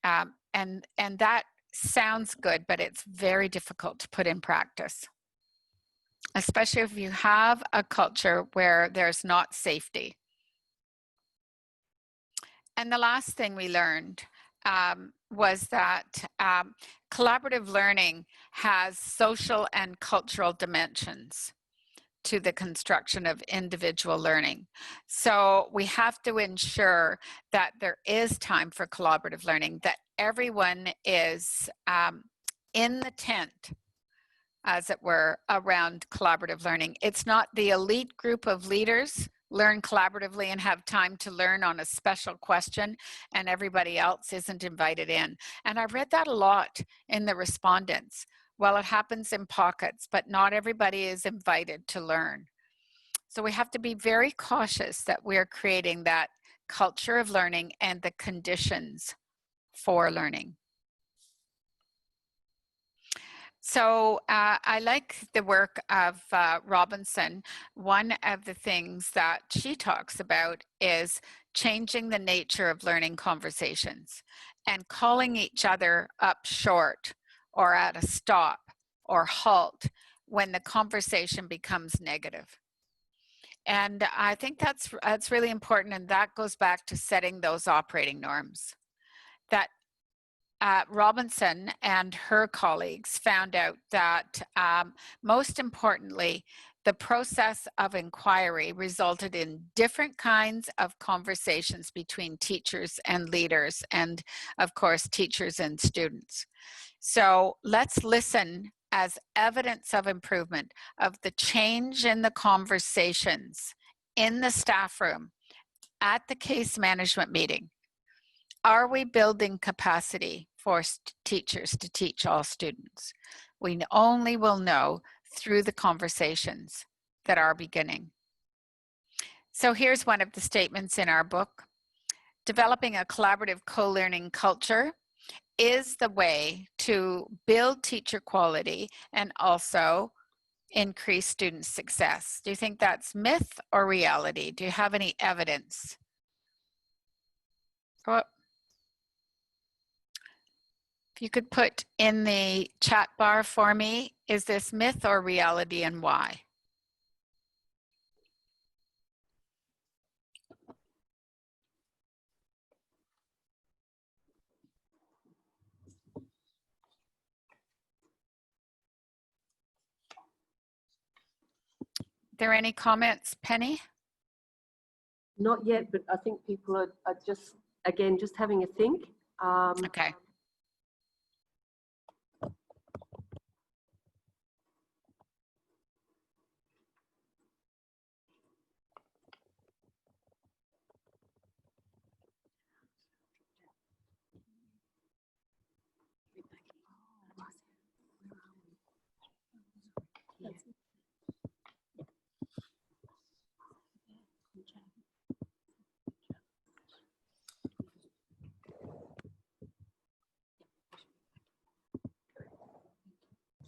And that sounds good, but it's very difficult to put in practice, especially if you have a culture where there's not safety. And the last thing we learned was that collaborative learning has social and cultural dimensions to the construction of individual learning. So we have to ensure that there is time for collaborative learning, that everyone is in the tent, as it were, around collaborative learning. It's not the elite group of leaders learn collaboratively and have time to learn on a special question and everybody else isn't invited in. And I read that a lot in the respondents. Well, it happens in pockets, but not everybody is invited to learn. So we have to be very cautious that we're creating that culture of learning and the conditions for learning. So I like the work of Robinson. One of the things that she talks about is changing the nature of learning conversations and calling each other up short or at a stop or halt when the conversation becomes negative. And I think that's really important, and that goes back to setting those operating norms. That Robinson and her colleagues found out that most importantly, the process of inquiry resulted in different kinds of conversations between teachers and leaders, and of course, teachers and students. So let's listen as evidence of improvement of the change in the conversations in the staff room at the case management meeting. Are we building capacity for teachers to teach all students? We only will know through the conversations that are beginning. So here's one of the statements in our book. Developing a collaborative co-learning culture is the way to build teacher quality and also increase student success. Do you think that's myth or reality? Do you have any evidence? If you could put in the chat bar for me, is this myth or reality and why? Are there any comments, Penny? Not yet, but I think people are just, again, just having a think. Okay.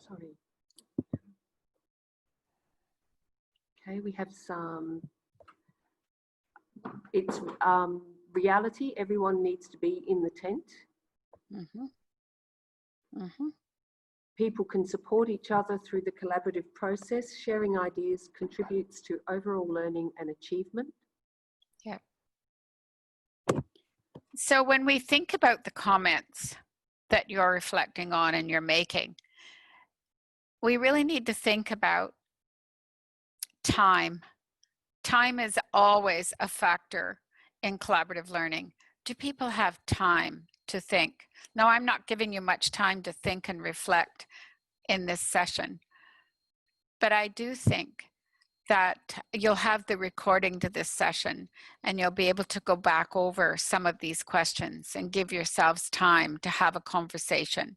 Sorry. Okay, we have some, it's reality, everyone needs to be in the tent. Mm-hmm. Mm-hmm. People can support each other through the collaborative process. Sharing ideas contributes to overall learning and achievement. Yeah. So when we think about the comments that you're reflecting on and you're making, we really need to think about time. Time is always a factor in collaborative learning. Do people have time to think? No, I'm not giving you much time to think and reflect in this session, but I do think that you'll have the recording to this session and you'll be able to go back over some of these questions and give yourselves time to have a conversation.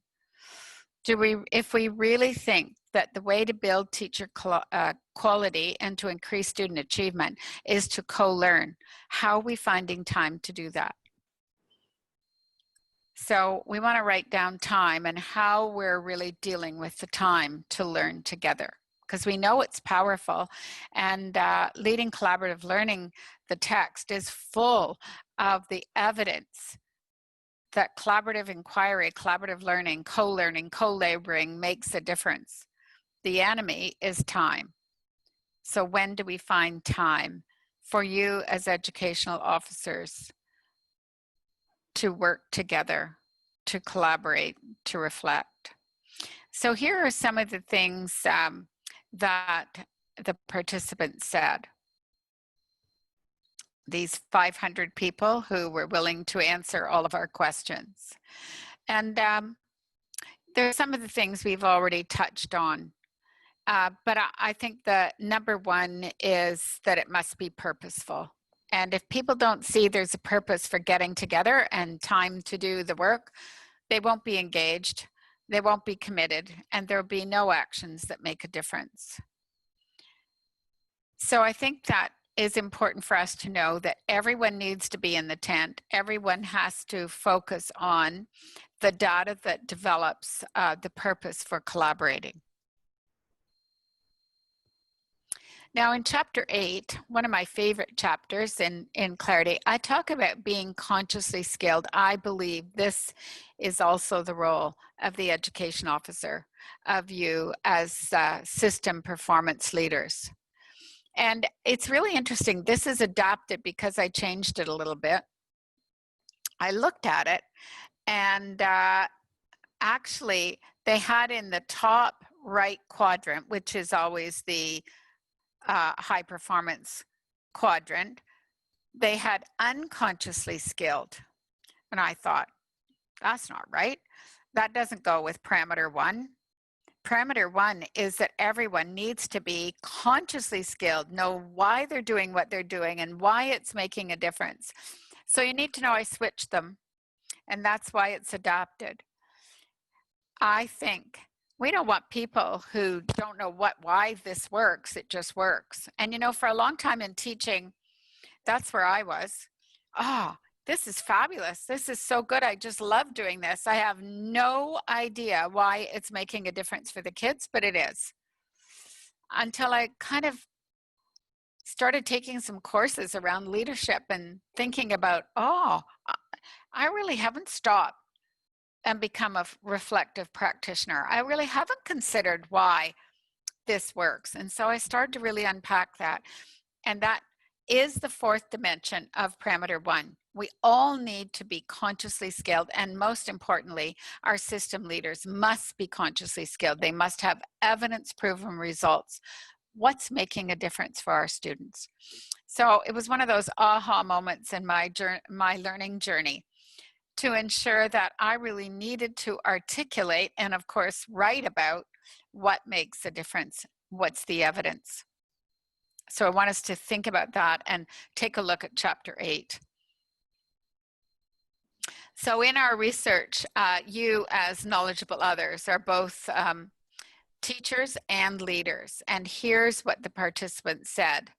If we really think that the way to build teacher quality and to increase student achievement is to co-learn, how are we finding time to do that? So we want to write down time and how we're really dealing with the time to learn together, because we know it's powerful. And Leading Collaborative Learning, the text is full of the evidence that collaborative inquiry, collaborative learning, co-laboring makes a difference. The enemy is time. So when do we find time for you as educational officers to work together, to collaborate, to reflect. So here are some of the things that the participants said. These 500 people who were willing to answer all of our questions. And there's some of the things we've already touched on. But I think the number one is that it must be purposeful. And if people don't see there's a purpose for getting together and time to do the work, they won't be engaged, they won't be committed, and there'll be no actions that make a difference. So I think that is important for us to know that everyone needs to be in the tent. Everyone has to focus on the data that develops the purpose for collaborating. Now in chapter 8, one of my favorite chapters in Clarity, I talk about being consciously skilled. I believe this is also the role of the education officer, of you as system performance leaders. And it's really interesting. This is adapted because I changed it a little bit. I looked at it and actually they had in the top right quadrant, which is always the high performance quadrant, they had unconsciously skilled. And I thought, that's not right. That doesn't go with parameter 1. Parameter 1 is that everyone needs to be consciously skilled, know why they're doing what they're doing and why it's making a difference. So you need to know I switched them, and that's why it's adapted. I think we don't want people who don't know why this works, it just works. And you know, for a long time in teaching, that's where I was. Oh, this is fabulous. This is so good. I just love doing this. I have no idea why it's making a difference for the kids, but it is. Until I kind of started taking some courses around leadership and thinking about, oh, I really haven't stopped and become a reflective practitioner. I really haven't considered why this works. And so I started to really unpack that. And that is the fourth dimension of parameter 1. We all need to be consciously skilled. And most importantly, our system leaders must be consciously skilled. They must have evidence-proven results. What's making a difference for our students? So it was one of those aha moments in my learning journey, to ensure that I really needed to articulate and of course write about what makes a difference, what's the evidence. So I want us to think about that and take a look at chapter 8. So in our research, you as knowledgeable others are both teachers and leaders. And here's what the participants said.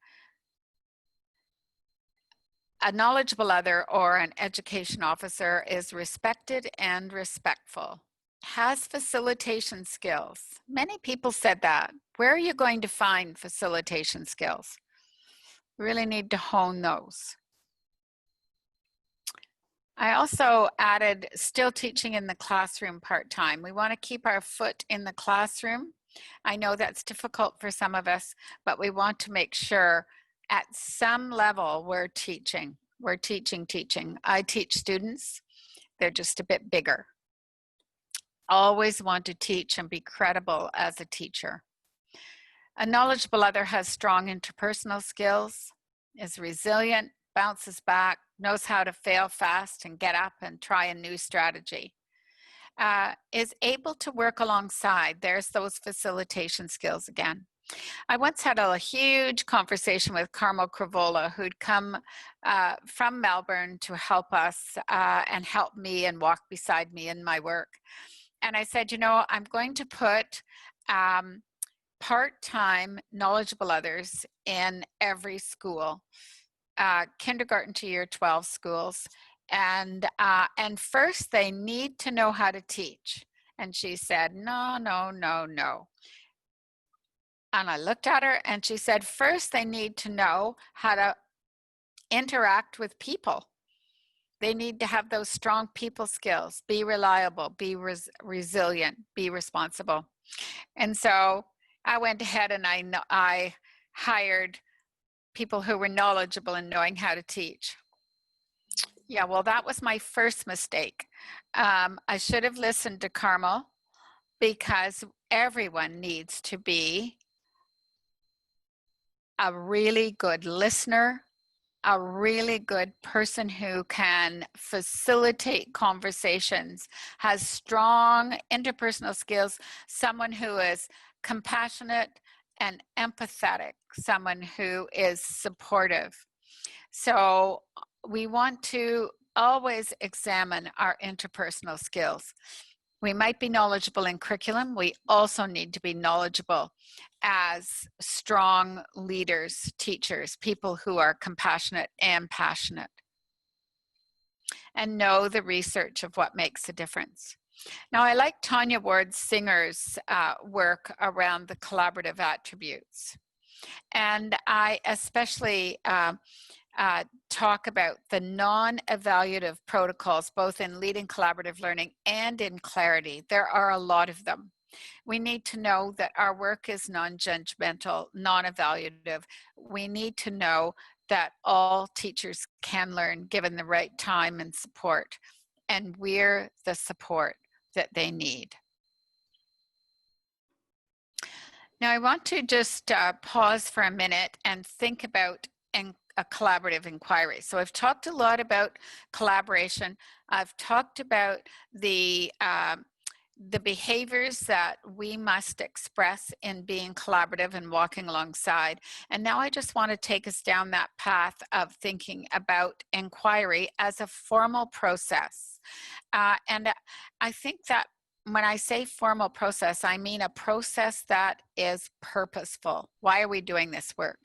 A knowledgeable other or an education officer is respected and respectful, has facilitation skills. Many people said that. Where are you going to find facilitation skills? We really need to hone those. I also added still teaching in the classroom part-time. We want to keep our foot in the classroom. I know that's difficult for some of us, but we want to make sure at some level we're teaching. We're teaching. I teach students. They're just a bit bigger. Always want to teach and be credible as a teacher. A knowledgeable other has strong interpersonal skills, is resilient, bounces back, knows how to fail fast and get up and try a new strategy. Is able to work alongside. There's those facilitation skills again. I once had a huge conversation with Carmel Cravola, who'd come from Melbourne to help us and help me and walk beside me in my work. And I said, you know, I'm going to put part-time knowledgeable others in every school, kindergarten to year 12 schools. And first they need to know how to teach. And she said, no. And I looked at her and she said, first they need to know how to interact with people. They need to have those strong people skills, be reliable, be resilient, be responsible. And so I went ahead and I hired people who were knowledgeable in knowing how to teach. Yeah, well, that was my first mistake. I should have listened to Carmel, because everyone needs to be a really good listener, a really good person who can facilitate conversations, has strong interpersonal skills, someone who is compassionate and empathetic, someone who is supportive. So we want to always examine our interpersonal skills. We might be knowledgeable in curriculum. We also need to be knowledgeable as strong leaders, teachers, people who are compassionate and passionate, and know the research of what makes a difference. Now, I like Tanya Ward Singer's work around the collaborative attributes. And I especially talk about the non-evaluative protocols, both in leading collaborative learning and in clarity. There are a lot of them. We need to know that our work is non-judgmental, non-evaluative. We need to know that all teachers can learn given the right time and support, and we're the support that they need. Now, I want to just pause for a minute and think about a collaborative inquiry. So I've talked a lot about collaboration. I've talked about the behaviors that we must express in being collaborative and walking alongside. And now I just want to take us down that path of thinking about inquiry as a formal process. And I think that when I say formal process, I mean a process that is purposeful. Why are we doing this work?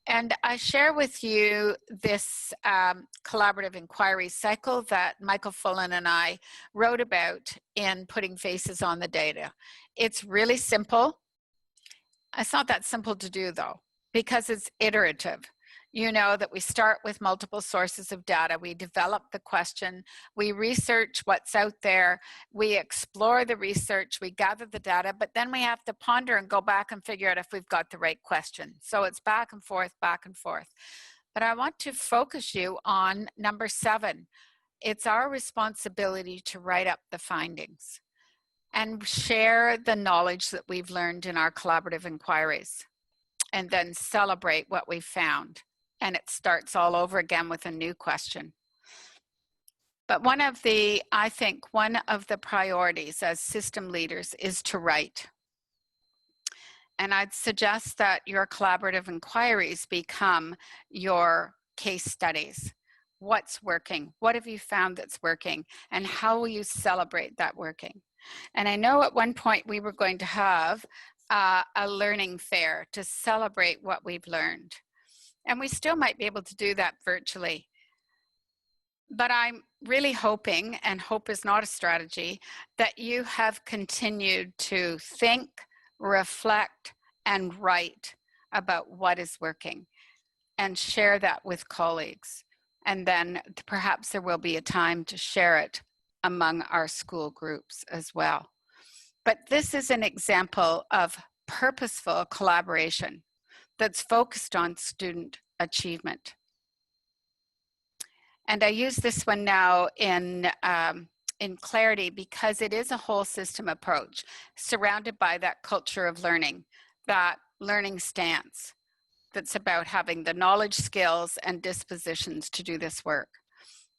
And I share with you this collaborative inquiry cycle that Michael Fullen and I wrote about in Putting Faces on the Data. It's really simple. It's not that simple to do though, because it's iterative. You know that we start with multiple sources of data, we develop the question, we research what's out there, we explore the research, we gather the data, but then we have to ponder and go back and figure out if we've got the right question. So it's back and forth, back and forth. But I want to focus you on number 7. It's our responsibility to write up the findings and share the knowledge that we've learned in our collaborative inquiries, and then celebrate what we found. And it starts all over again with a new question. But I think one of the priorities as system leaders is to write. And I'd suggest that your collaborative inquiries become your case studies. What's working? What have you found that's working? And how will you celebrate that working? And I know at one point we were going to have a learning fair to celebrate what we've learned. And we still might be able to do that virtually. But I'm really hoping, and hope is not a strategy, that you have continued to think, reflect, and write about what is working and share that with colleagues. And then perhaps there will be a time to share it among our school groups as well. But this is an example of purposeful collaboration that's focused on student achievement. And I use this one now in clarity because it is a whole system approach surrounded by that culture of learning, that learning stance that's about having the knowledge, skills, and dispositions to do this work.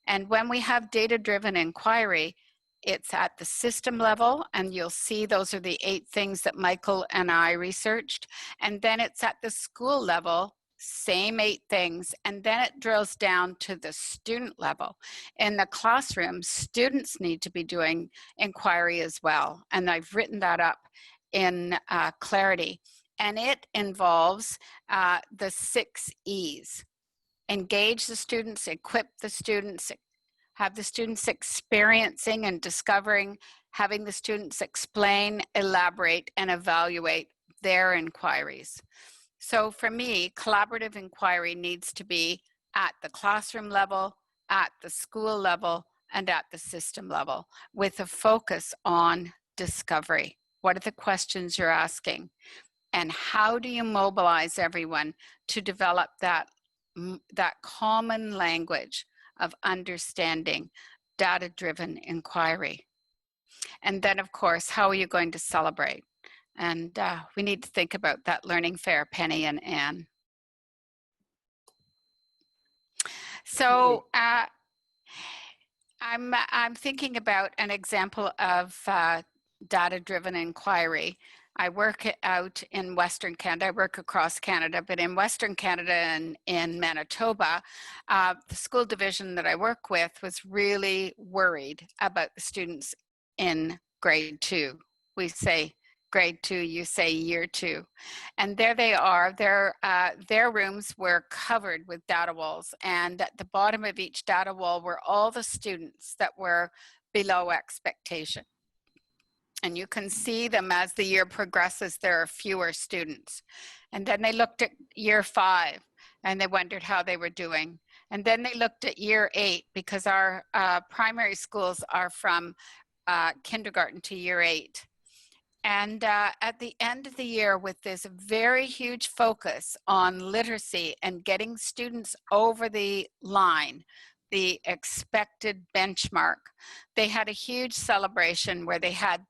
And when we have data-driven inquiry, it's at the system level, and you'll see those are the 8 things that Michael and I researched. And then it's at the school level, same 8 things, and then it drills down to the student level. In the classroom, students need to be doing inquiry as well, and I've written that up in clarity. And it involves the 6 E's. Engage the students, equip the students, have the students experiencing and discovering, having the students explain, elaborate, and evaluate their inquiries. So for me, collaborative inquiry needs to be at the classroom level, at the school level, and at the system level, with a focus on discovery. What are the questions you're asking? And how do you mobilize everyone to develop that common language of understanding data-driven inquiry. And then, of course, how are you going to celebrate? And we need to think about that learning fair, Penny and Anne. So I'm thinking about an example of data-driven inquiry. I work out in Western Canada. I work across Canada, but in Western Canada and in Manitoba, the school division that I work with was really worried about the students in grade 2. We say grade 2, you say year 2. And there they are. Their rooms were covered with data walls. And at the bottom of each data wall were all the students that were below expectation. And you can see them as the year progresses, there are fewer students. And then they looked at year 5 and they wondered how they were doing. And then they looked at year 8 because our primary schools are from kindergarten to year 8. And at the end of the year, with this very huge focus on literacy and getting students over the line, the expected benchmark, they had a huge celebration where they had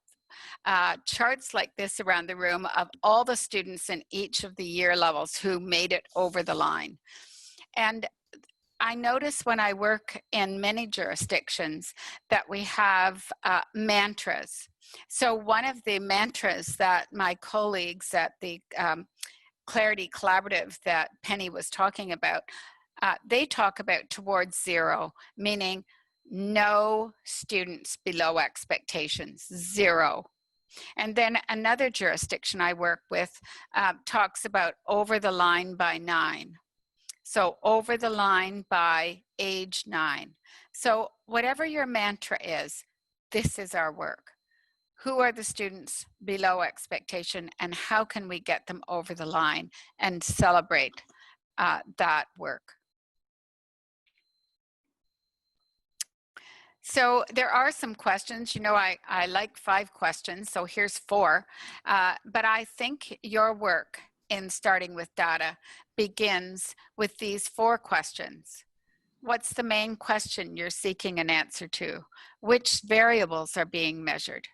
charts like this around the room of all the students in each of the year levels who made it over the line. And I notice when I work in many jurisdictions that we have mantras. So one of the mantras that my colleagues at the Clarity Collaborative that Penny was talking about, they talk about towards zero, meaning no students below expectations, 0. And then another jurisdiction I work with talks about over the line by 9. So over the line by age 9. So whatever your mantra is, this is our work. Who are the students below expectation and how can we get them over the line and celebrate that work? So there are some questions. You know, I like 5 questions, so here's 4. But I think your work in starting with data begins with these 4 questions. What's the main question you're seeking an answer to? Which variables are being measured?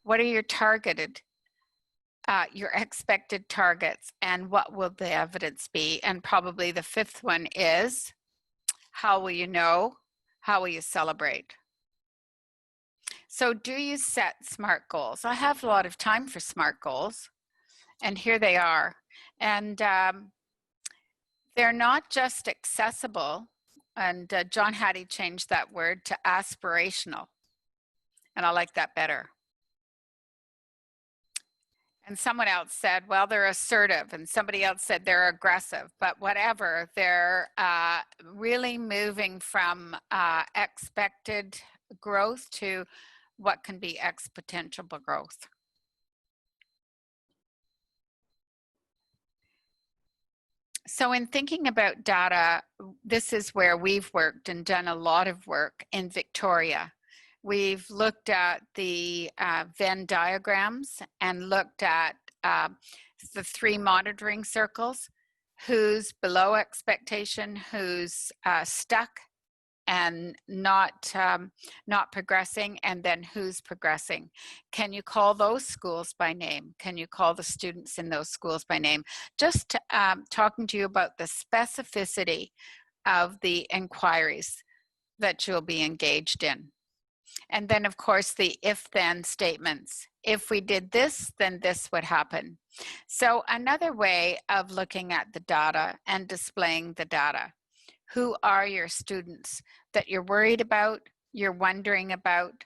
What are your targeted, your expected targets, and what will the evidence be? And probably the 5th one is, how will you know? How will you celebrate? So do you set SMART goals? I have a lot of time for SMART goals, and here they are. And they're not just accessible, and John Hattie changed that word to aspirational, and I like that better. And someone else said, well, they're assertive, and somebody else said they're aggressive, but whatever, they're really moving from expected growth to what can be exponential growth. So in thinking about data, this is where we've worked and done a lot of work in Victoria. We've looked at the Venn diagrams and looked at the 3 monitoring circles, who's below expectation, who's stuck and not progressing, and then who's progressing. Can you call those schools by name? Can you call the students in those schools by name? Just talking to you about the specificity of the inquiries that you'll be engaged in. And then, of course, the if-then statements. If we did this, then this would happen. So another way of looking at the data and displaying the data. Who are your students that you're worried about, you're wondering about,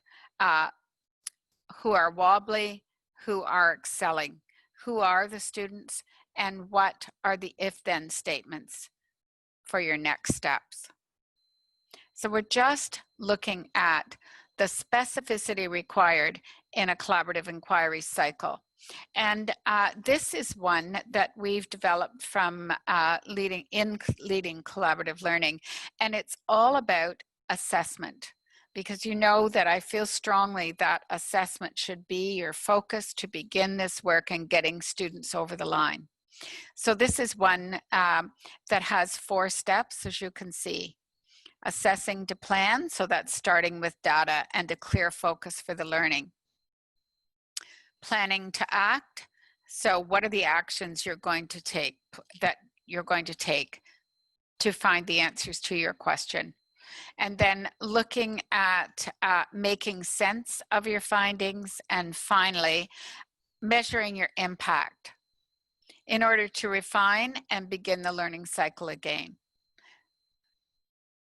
who are wobbly, who are excelling? Who are the students, and what are the if-then statements for your next steps? So we're just looking at the specificity required in a collaborative inquiry cycle. And this is one that we've developed from leading collaborative learning. And it's all about assessment, because you know that I feel strongly that assessment should be your focus to begin this work and getting students over the line. So this is one that has 4 steps, as you can see. assessing to plan, so that's starting with data and a clear focus for the learning. Planning to act, so what are the actions you're going to take, to find the answers to your question? And then looking at making sense of your findings, and finally, measuring your impact in order to refine and begin the learning cycle again.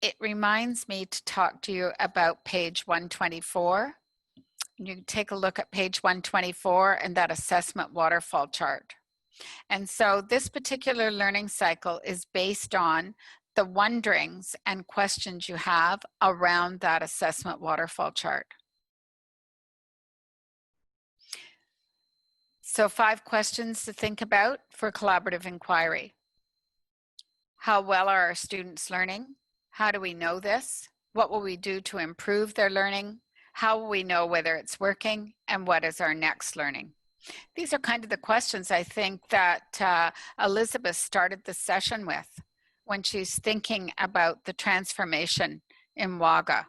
It reminds me to talk to you about page 124. You can take a look at page 124 and that assessment waterfall chart. And so this particular learning cycle is based on the wonderings and questions you have around that assessment waterfall chart. So 5 questions to think about for collaborative inquiry. How well are our students learning? How do we know this? What will we do to improve their learning? How will we know whether it's working? And what is our next learning? These are kind of the questions I think that Elizabeth started the session with when she's thinking about the transformation in Wagga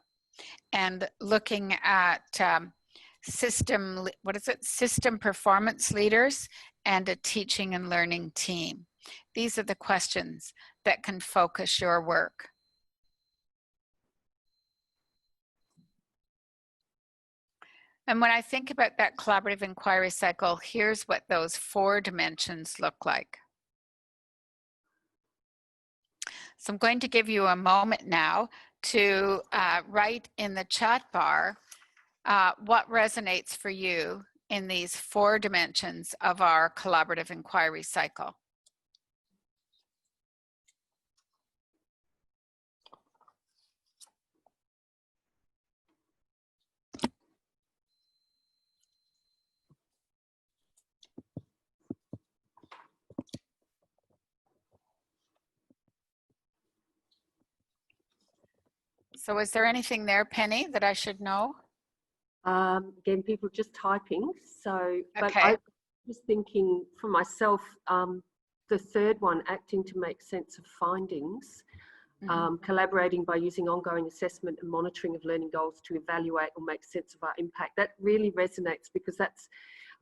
and looking at system performance leaders and a teaching and learning team. These are the questions that can focus your work. And when I think about that collaborative inquiry cycle, here's what those 4 dimensions look like. So I'm going to give you a moment now to write in the chat bar what resonates for you in these 4 dimensions of our collaborative inquiry cycle. So is there anything there, Penny, that I should know? Again, people are just typing. So, but Okay. I was thinking for myself, the 3rd one, acting to make sense of findings, collaborating by using ongoing assessment and monitoring of learning goals to evaluate or make sense of our impact. That really resonates, because that's,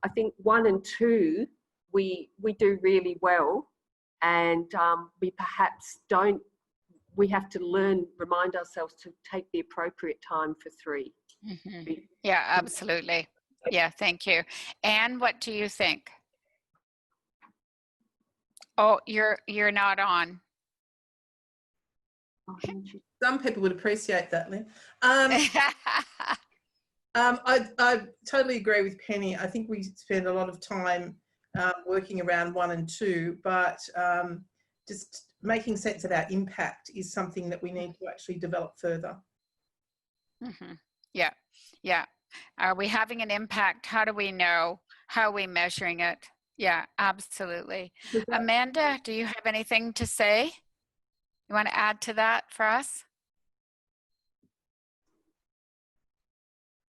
I think 1 and 2, we do really well, and we perhaps don't. We have to remind ourselves to take the appropriate time for 3. Yeah, absolutely. Yeah, thank you. Anne, what do you think? Oh, you're not on. Some people would appreciate that, Lynn. I totally agree with Penny. I think we spend a lot of time working around 1 and 2, but just making sense of our impact is something that we need to actually develop further. Yeah, yeah. Are we having an impact? How do we know? How are we measuring it? Yeah, absolutely. Amanda, do you have anything to say? You want to add to that for us?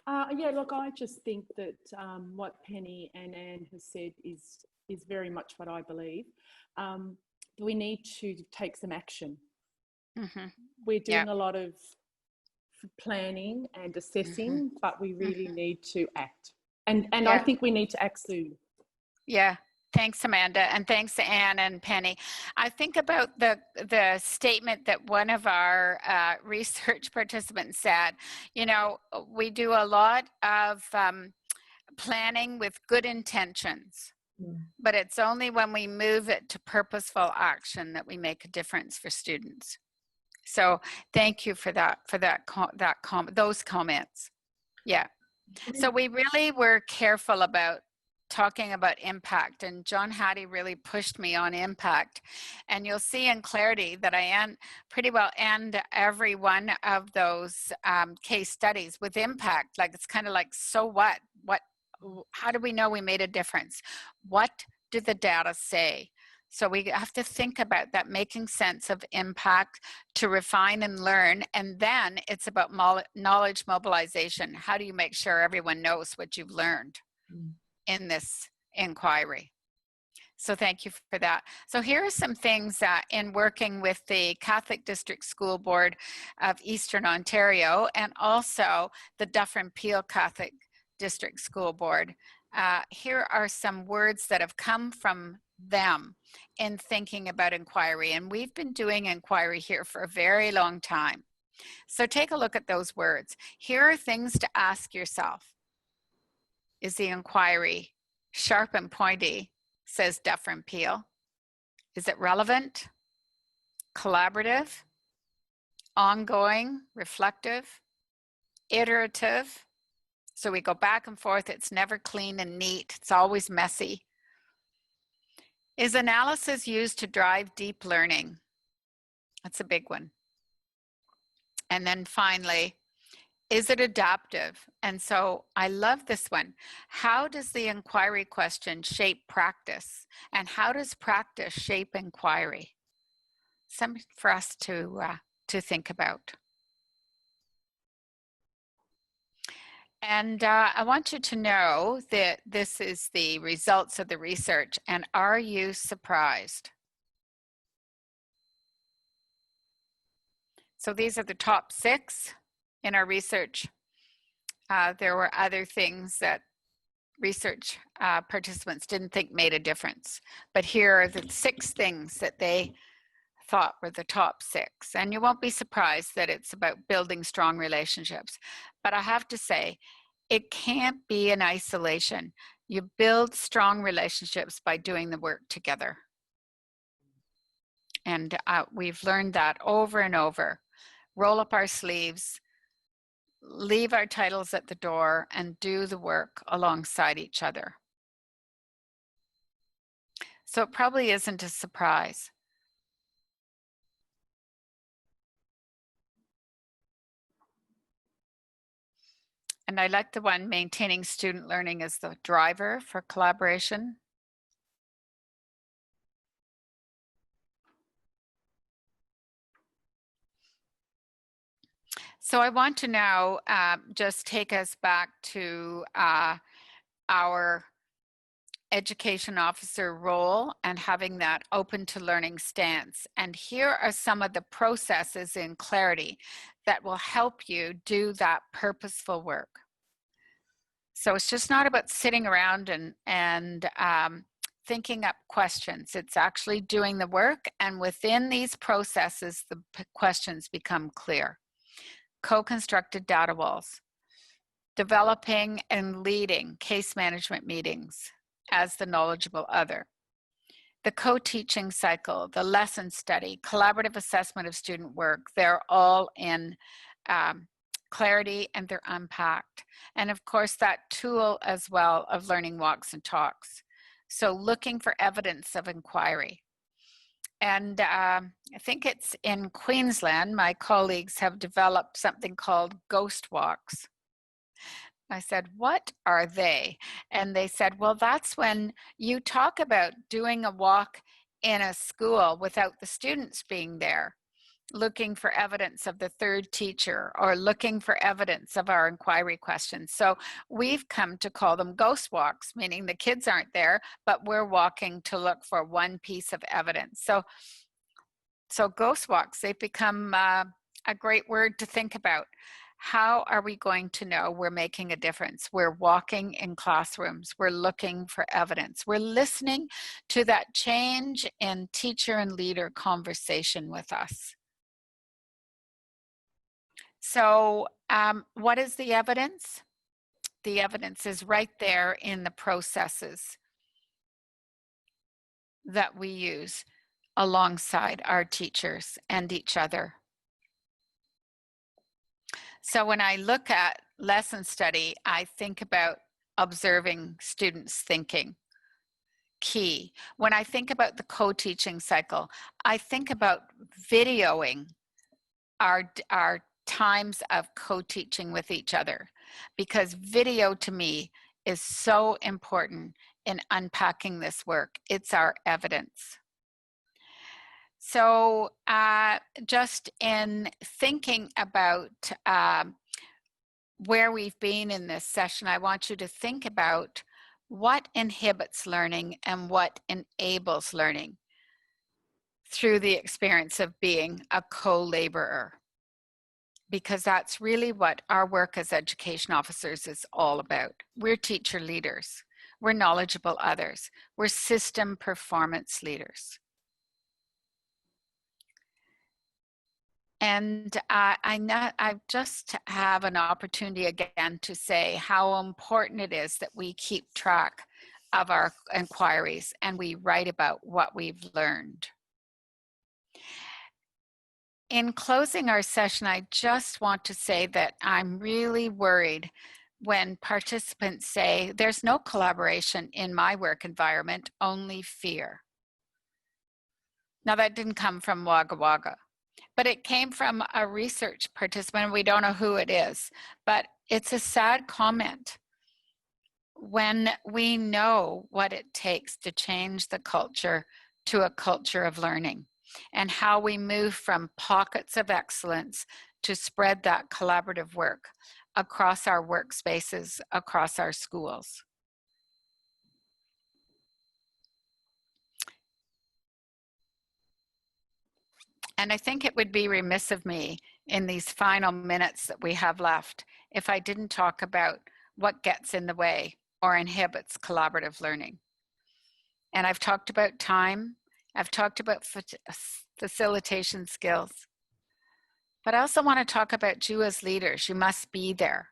Yeah, look, I just think that what Penny and Anne has said is very much what I believe. We need to take some action. We're doing a lot of planning and assessing, but we really need to act. And I think we need to act soon. Yeah. Thanks, Amanda, and thanks to Anne and Penny. I think about the statement that one of our research participants said. You know, we do a lot of planning with good intentions, but it's only when we move it to purposeful action that we make a difference for students. So thank you for those comments. Yeah. So we really were careful about talking about impact, and John Hattie really pushed me on impact, and you'll see in clarity that I pretty well end every one of those case studies with impact. Like, it's kind of like, so what, how do we know we made a difference? What do the data say? So we have to think about that, making sense of impact to refine and learn. And then it's about knowledge mobilization. How do you make sure everyone knows what you've learned in this inquiry? So thank you for that. So here are some things in working with the Catholic District School Board of Eastern Ontario and also the Dufferin Peel Catholic District School Board. Here are some words that have come from them in thinking about inquiry. And we've been doing inquiry here for a very long time. So take a look at those words. Here are things to ask yourself. Is the inquiry sharp and pointy, says Dufferin Peel? Is it relevant, collaborative, ongoing, reflective, iterative? So we go back and forth. It's never clean and neat. It's always messy. Is analysis used to drive deep learning? That's a big one. And then finally, is it adaptive? And so I love this one. How does the inquiry question shape practice? And how does practice shape inquiry? Something for us to think about. And I want you to know that this is the results of the research. And are you surprised? So these are the top 6 in our research. There were other things that research participants didn't think made a difference. But here are the 6 things that they thought were the top 6. And you won't be surprised that it's about building strong relationships. But I have to say, it can't be in isolation. You build strong relationships by doing the work together. And we've learned that over and over. Roll up our sleeves, leave our titles at the door, and do the work alongside each other. So it probably isn't a surprise. And I like the one, maintaining student learning as the driver for collaboration. So I want to now just take us back to our education officer role and having that open to learning stance. And here are some of the processes in Clarity that will help you do that purposeful work. So it's just not about sitting around and thinking up questions. It's actually doing the work, and within these processes, the questions become clear. Co-constructed data walls, developing and leading case management meetings as the knowledgeable other, the co-teaching cycle, the lesson study, collaborative assessment of student work, they're all in Clarity and they're unpacked. And of course that tool as well of learning walks and talks. So looking for evidence of inquiry. And I think it's in Queensland, my colleagues have developed something called ghost walks. I said, what are they? And they said, well, that's when you talk about doing a walk in a school without the students being there, looking for evidence of the third teacher or looking for evidence of our inquiry questions. So we've come to call them ghost walks, meaning the kids aren't there, but we're walking to look for one piece of evidence. So ghost walks, they've become a great word to think about. How are we going to know we're making a difference? We're walking in classrooms. We're looking for evidence. We're listening to that change in teacher and leader conversation with us. So what is the evidence? The evidence is right there in the processes that we use alongside our teachers and each other. So when I look at lesson study, I think about observing students thinking. Key. When I think about the co-teaching cycle, I think about videoing our times of co-teaching with each other, because video to me is so important in unpacking this work. It's our evidence. So just in thinking about where we've been in this session, I want you to think about what inhibits learning and what enables learning through the experience of being a co-laborer. Because that's really what our work as education officers is all about. We're teacher leaders. We're knowledgeable others. We're system performance leaders. And I just have an opportunity again to say how important it is that we keep track of our inquiries and we write about what we've learned. In closing our session, I just want to say that I'm really worried when participants say, there's no collaboration in my work environment, only fear. Now that didn't come from Wagga Wagga, but it came from a research participant. We don't know who it is, but it's a sad comment when we know what it takes to change the culture to a culture of learning, and how we move from pockets of excellence to spread that collaborative work across our workspaces, across our schools. And I think it would be remiss of me in these final minutes that we have left if I didn't talk about what gets in the way or inhibits collaborative learning. And I've talked about time, I've talked about facilitation skills, but I also want to talk about you as leaders. You must be there.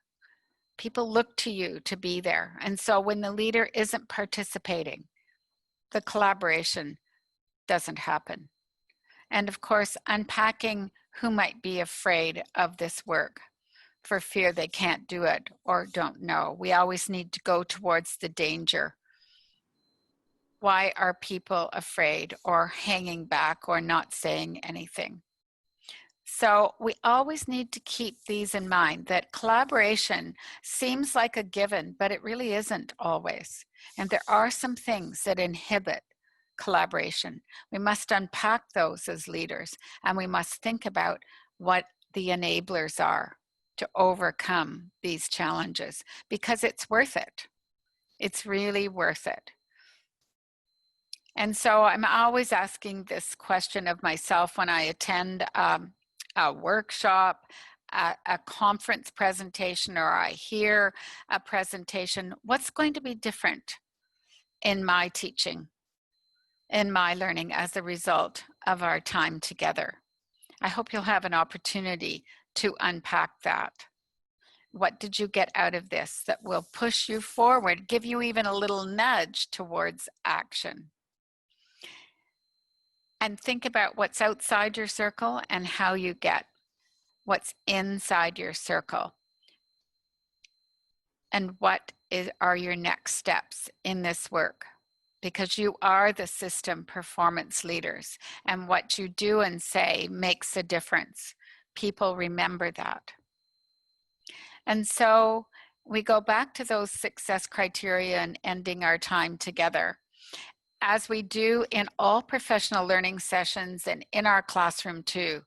People look to you to be there. And so when the leader isn't participating, the collaboration doesn't happen. And of course, unpacking who might be afraid of this work for fear they can't do it or don't know. We always need to go towards the danger. Why are people afraid or hanging back or not saying anything? So we always need to keep these in mind, that collaboration seems like a given, but it really isn't always. And there are some things that inhibit collaboration. We must unpack those as leaders, and we must think about what the enablers are to overcome these challenges, because it's worth it. It's really worth it. And so I'm always asking this question of myself when I attend a workshop, a conference presentation, or I hear a presentation. What's going to be different in my teaching, in my learning as a result of our time together? I hope you'll have an opportunity to unpack that. What did you get out of this that will push you forward, give you even a little nudge towards action? And think about what's outside your circle and how you get what's inside your circle. And what are your next steps in this work? Because you are the system performance leaders, and what you do and say makes a difference. People remember that. And so we go back to those success criteria and ending our time together. As we do in all professional learning sessions and in our classroom too.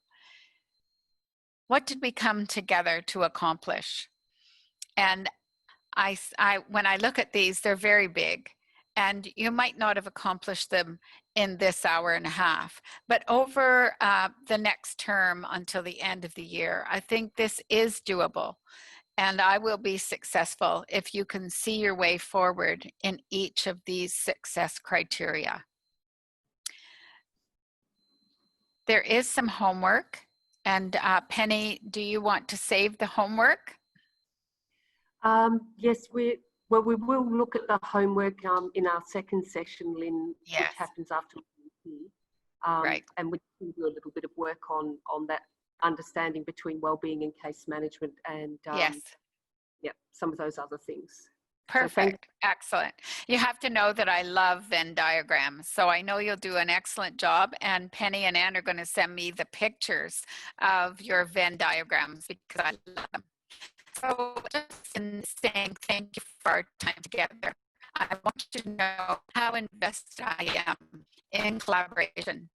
What did we come together to accomplish? And when I look at these, they're very big, and you might not have accomplished them in this hour and a half, but over the next term until the end of the year, I think this is doable. And I will be successful if you can see your way forward in each of these success criteria. There is some homework. And Penny, do you want to save the homework? Yes, we will look at the homework in our second session, Lynn, Yes. which happens after Right. And we can do a little bit of work on that understanding between wellbeing and case management, and Yes. yeah, some of those other things. Perfect. Excellent. You have to know that I love Venn diagrams, so I know you'll do an excellent job, and Penny and Anne are going to send me the pictures of your Venn diagrams because I love them. So just in saying thank you for our time together, I want you to know how invested I am in collaboration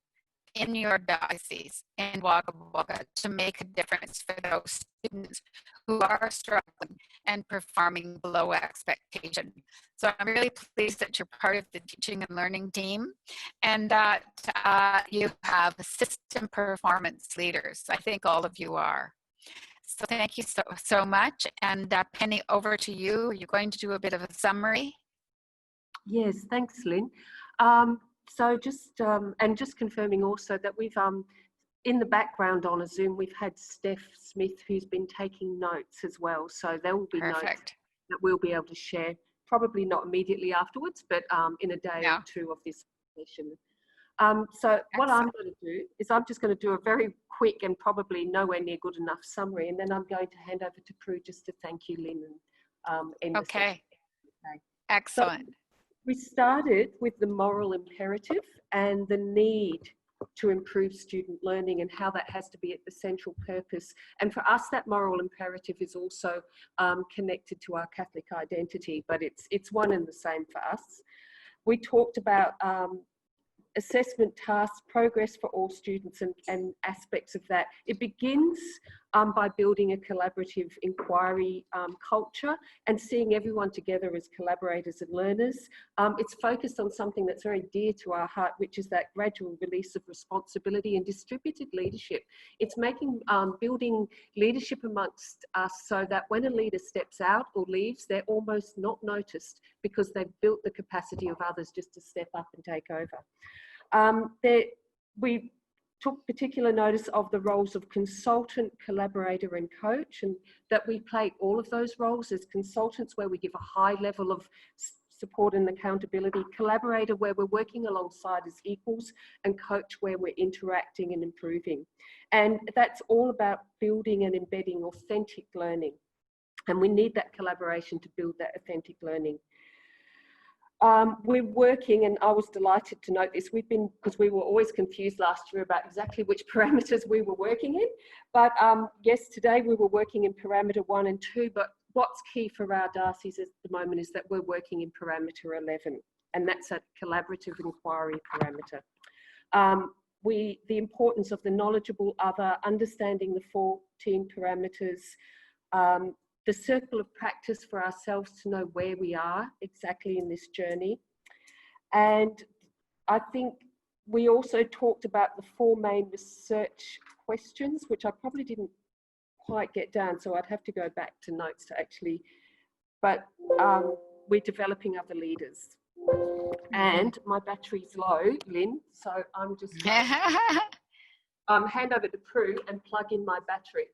in your diocese in Wagga Wagga to make a difference for those students who are struggling and performing below expectation. So I'm really pleased that you're part of the teaching and learning team and that you have system performance leaders. I think all of you are. So thank you so much. And Penny, over to you. Are you going to do a bit of a summary? Yes, thanks, Lynn. So just confirming also that we've in the background on a Zoom, we've had Steph Smith who's been taking notes as well. So there will be notes that we'll be able to share, probably not immediately afterwards, but in a day or two of this session. So what I'm going to do is I'm just going to do a very quick and probably nowhere near good enough summary, and then I'm going to hand over to Prue just to thank you, Lynn. And end the session. Okay. Excellent. So we started with the moral imperative and the need to improve student learning and how that has to be at the central purpose. And for us, that moral imperative is also connected to our Catholic identity, but it's one and the same for us. We talked about assessment tasks, progress for all students and aspects of that. It begins by building a collaborative inquiry culture and seeing everyone together as collaborators and learners. It's focused on something that's very dear to our heart, which is that gradual release of responsibility and distributed leadership. It's making, building leadership amongst us so that when a leader steps out or leaves, they're almost not noticed because they've built the capacity of others just to step up and take over. We took particular notice of the roles of consultant, collaborator and coach, and that we play all of those roles as consultants where we give a high level of support and accountability, collaborator where we're working alongside as equals, and coach where we're interacting and improving. And that's all about building and embedding authentic learning. And we need that collaboration to build that authentic learning. We're working, and I was delighted to note this, because we were always confused last year about exactly which parameters we were working in. But yes, today we were working in parameter 1 and 2, but what's key for our diocese at the moment is that we're working in parameter 11, and that's a collaborative inquiry parameter. The importance of the knowledgeable other, understanding the 14 parameters, the circle of practice for ourselves to know where we are exactly in this journey. And I think we also talked about the 4 main research questions, which I probably didn't quite get down, so I'd have to go back to notes to actually, but we're developing other leaders. And my battery's low, Lynn, so I'm just going to hand over to Prue and plug in my battery.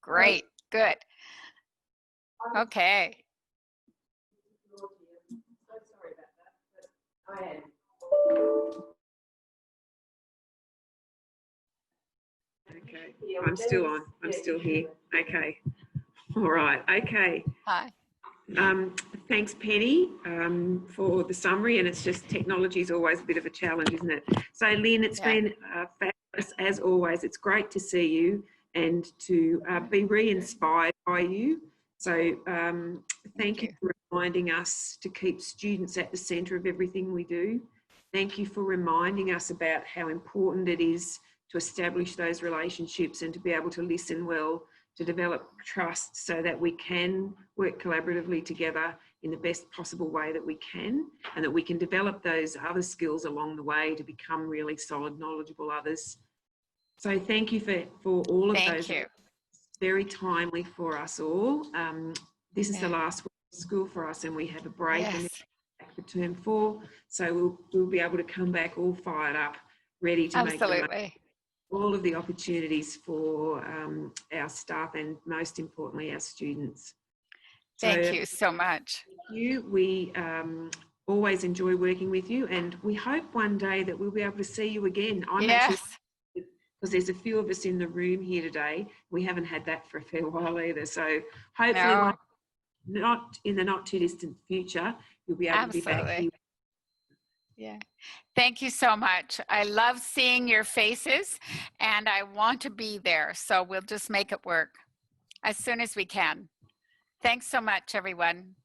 Great, good. Okay. So sorry about that, but I am. Okay, I'm still on. I'm still here. Okay. All right. Okay. Hi. Thanks, Penny, for the summary. And it's just, technology is always a bit of a challenge, isn't it? So, Lynn, it's been fabulous as always. It's great to see you and to be re-inspired by you. So thank you for reminding us to keep students at the centre of everything we do. Thank you for reminding us about how important it is to establish those relationships and to be able to listen well, to develop trust so that we can work collaboratively together in the best possible way that we can, and that we can develop those other skills along the way to become really solid, knowledgeable others. So thank you for all of those. Thank you. Very timely for us all. This is the last week of school for us, and we have a break and back for term 4. So we'll be able to come back all fired up, ready to make all of the opportunities for our staff and most importantly our students. Thank you so much. Thank you. We always enjoy working with you, and we hope one day that we'll be able to see you again. Because there's a few of us in the room here today. We haven't had that for a fair while either. So hopefully not in the not too distant future, you'll be able to be back here. Yeah. Thank you so much. I love seeing your faces and I want to be there. So we'll just make it work as soon as we can. Thanks so much, everyone.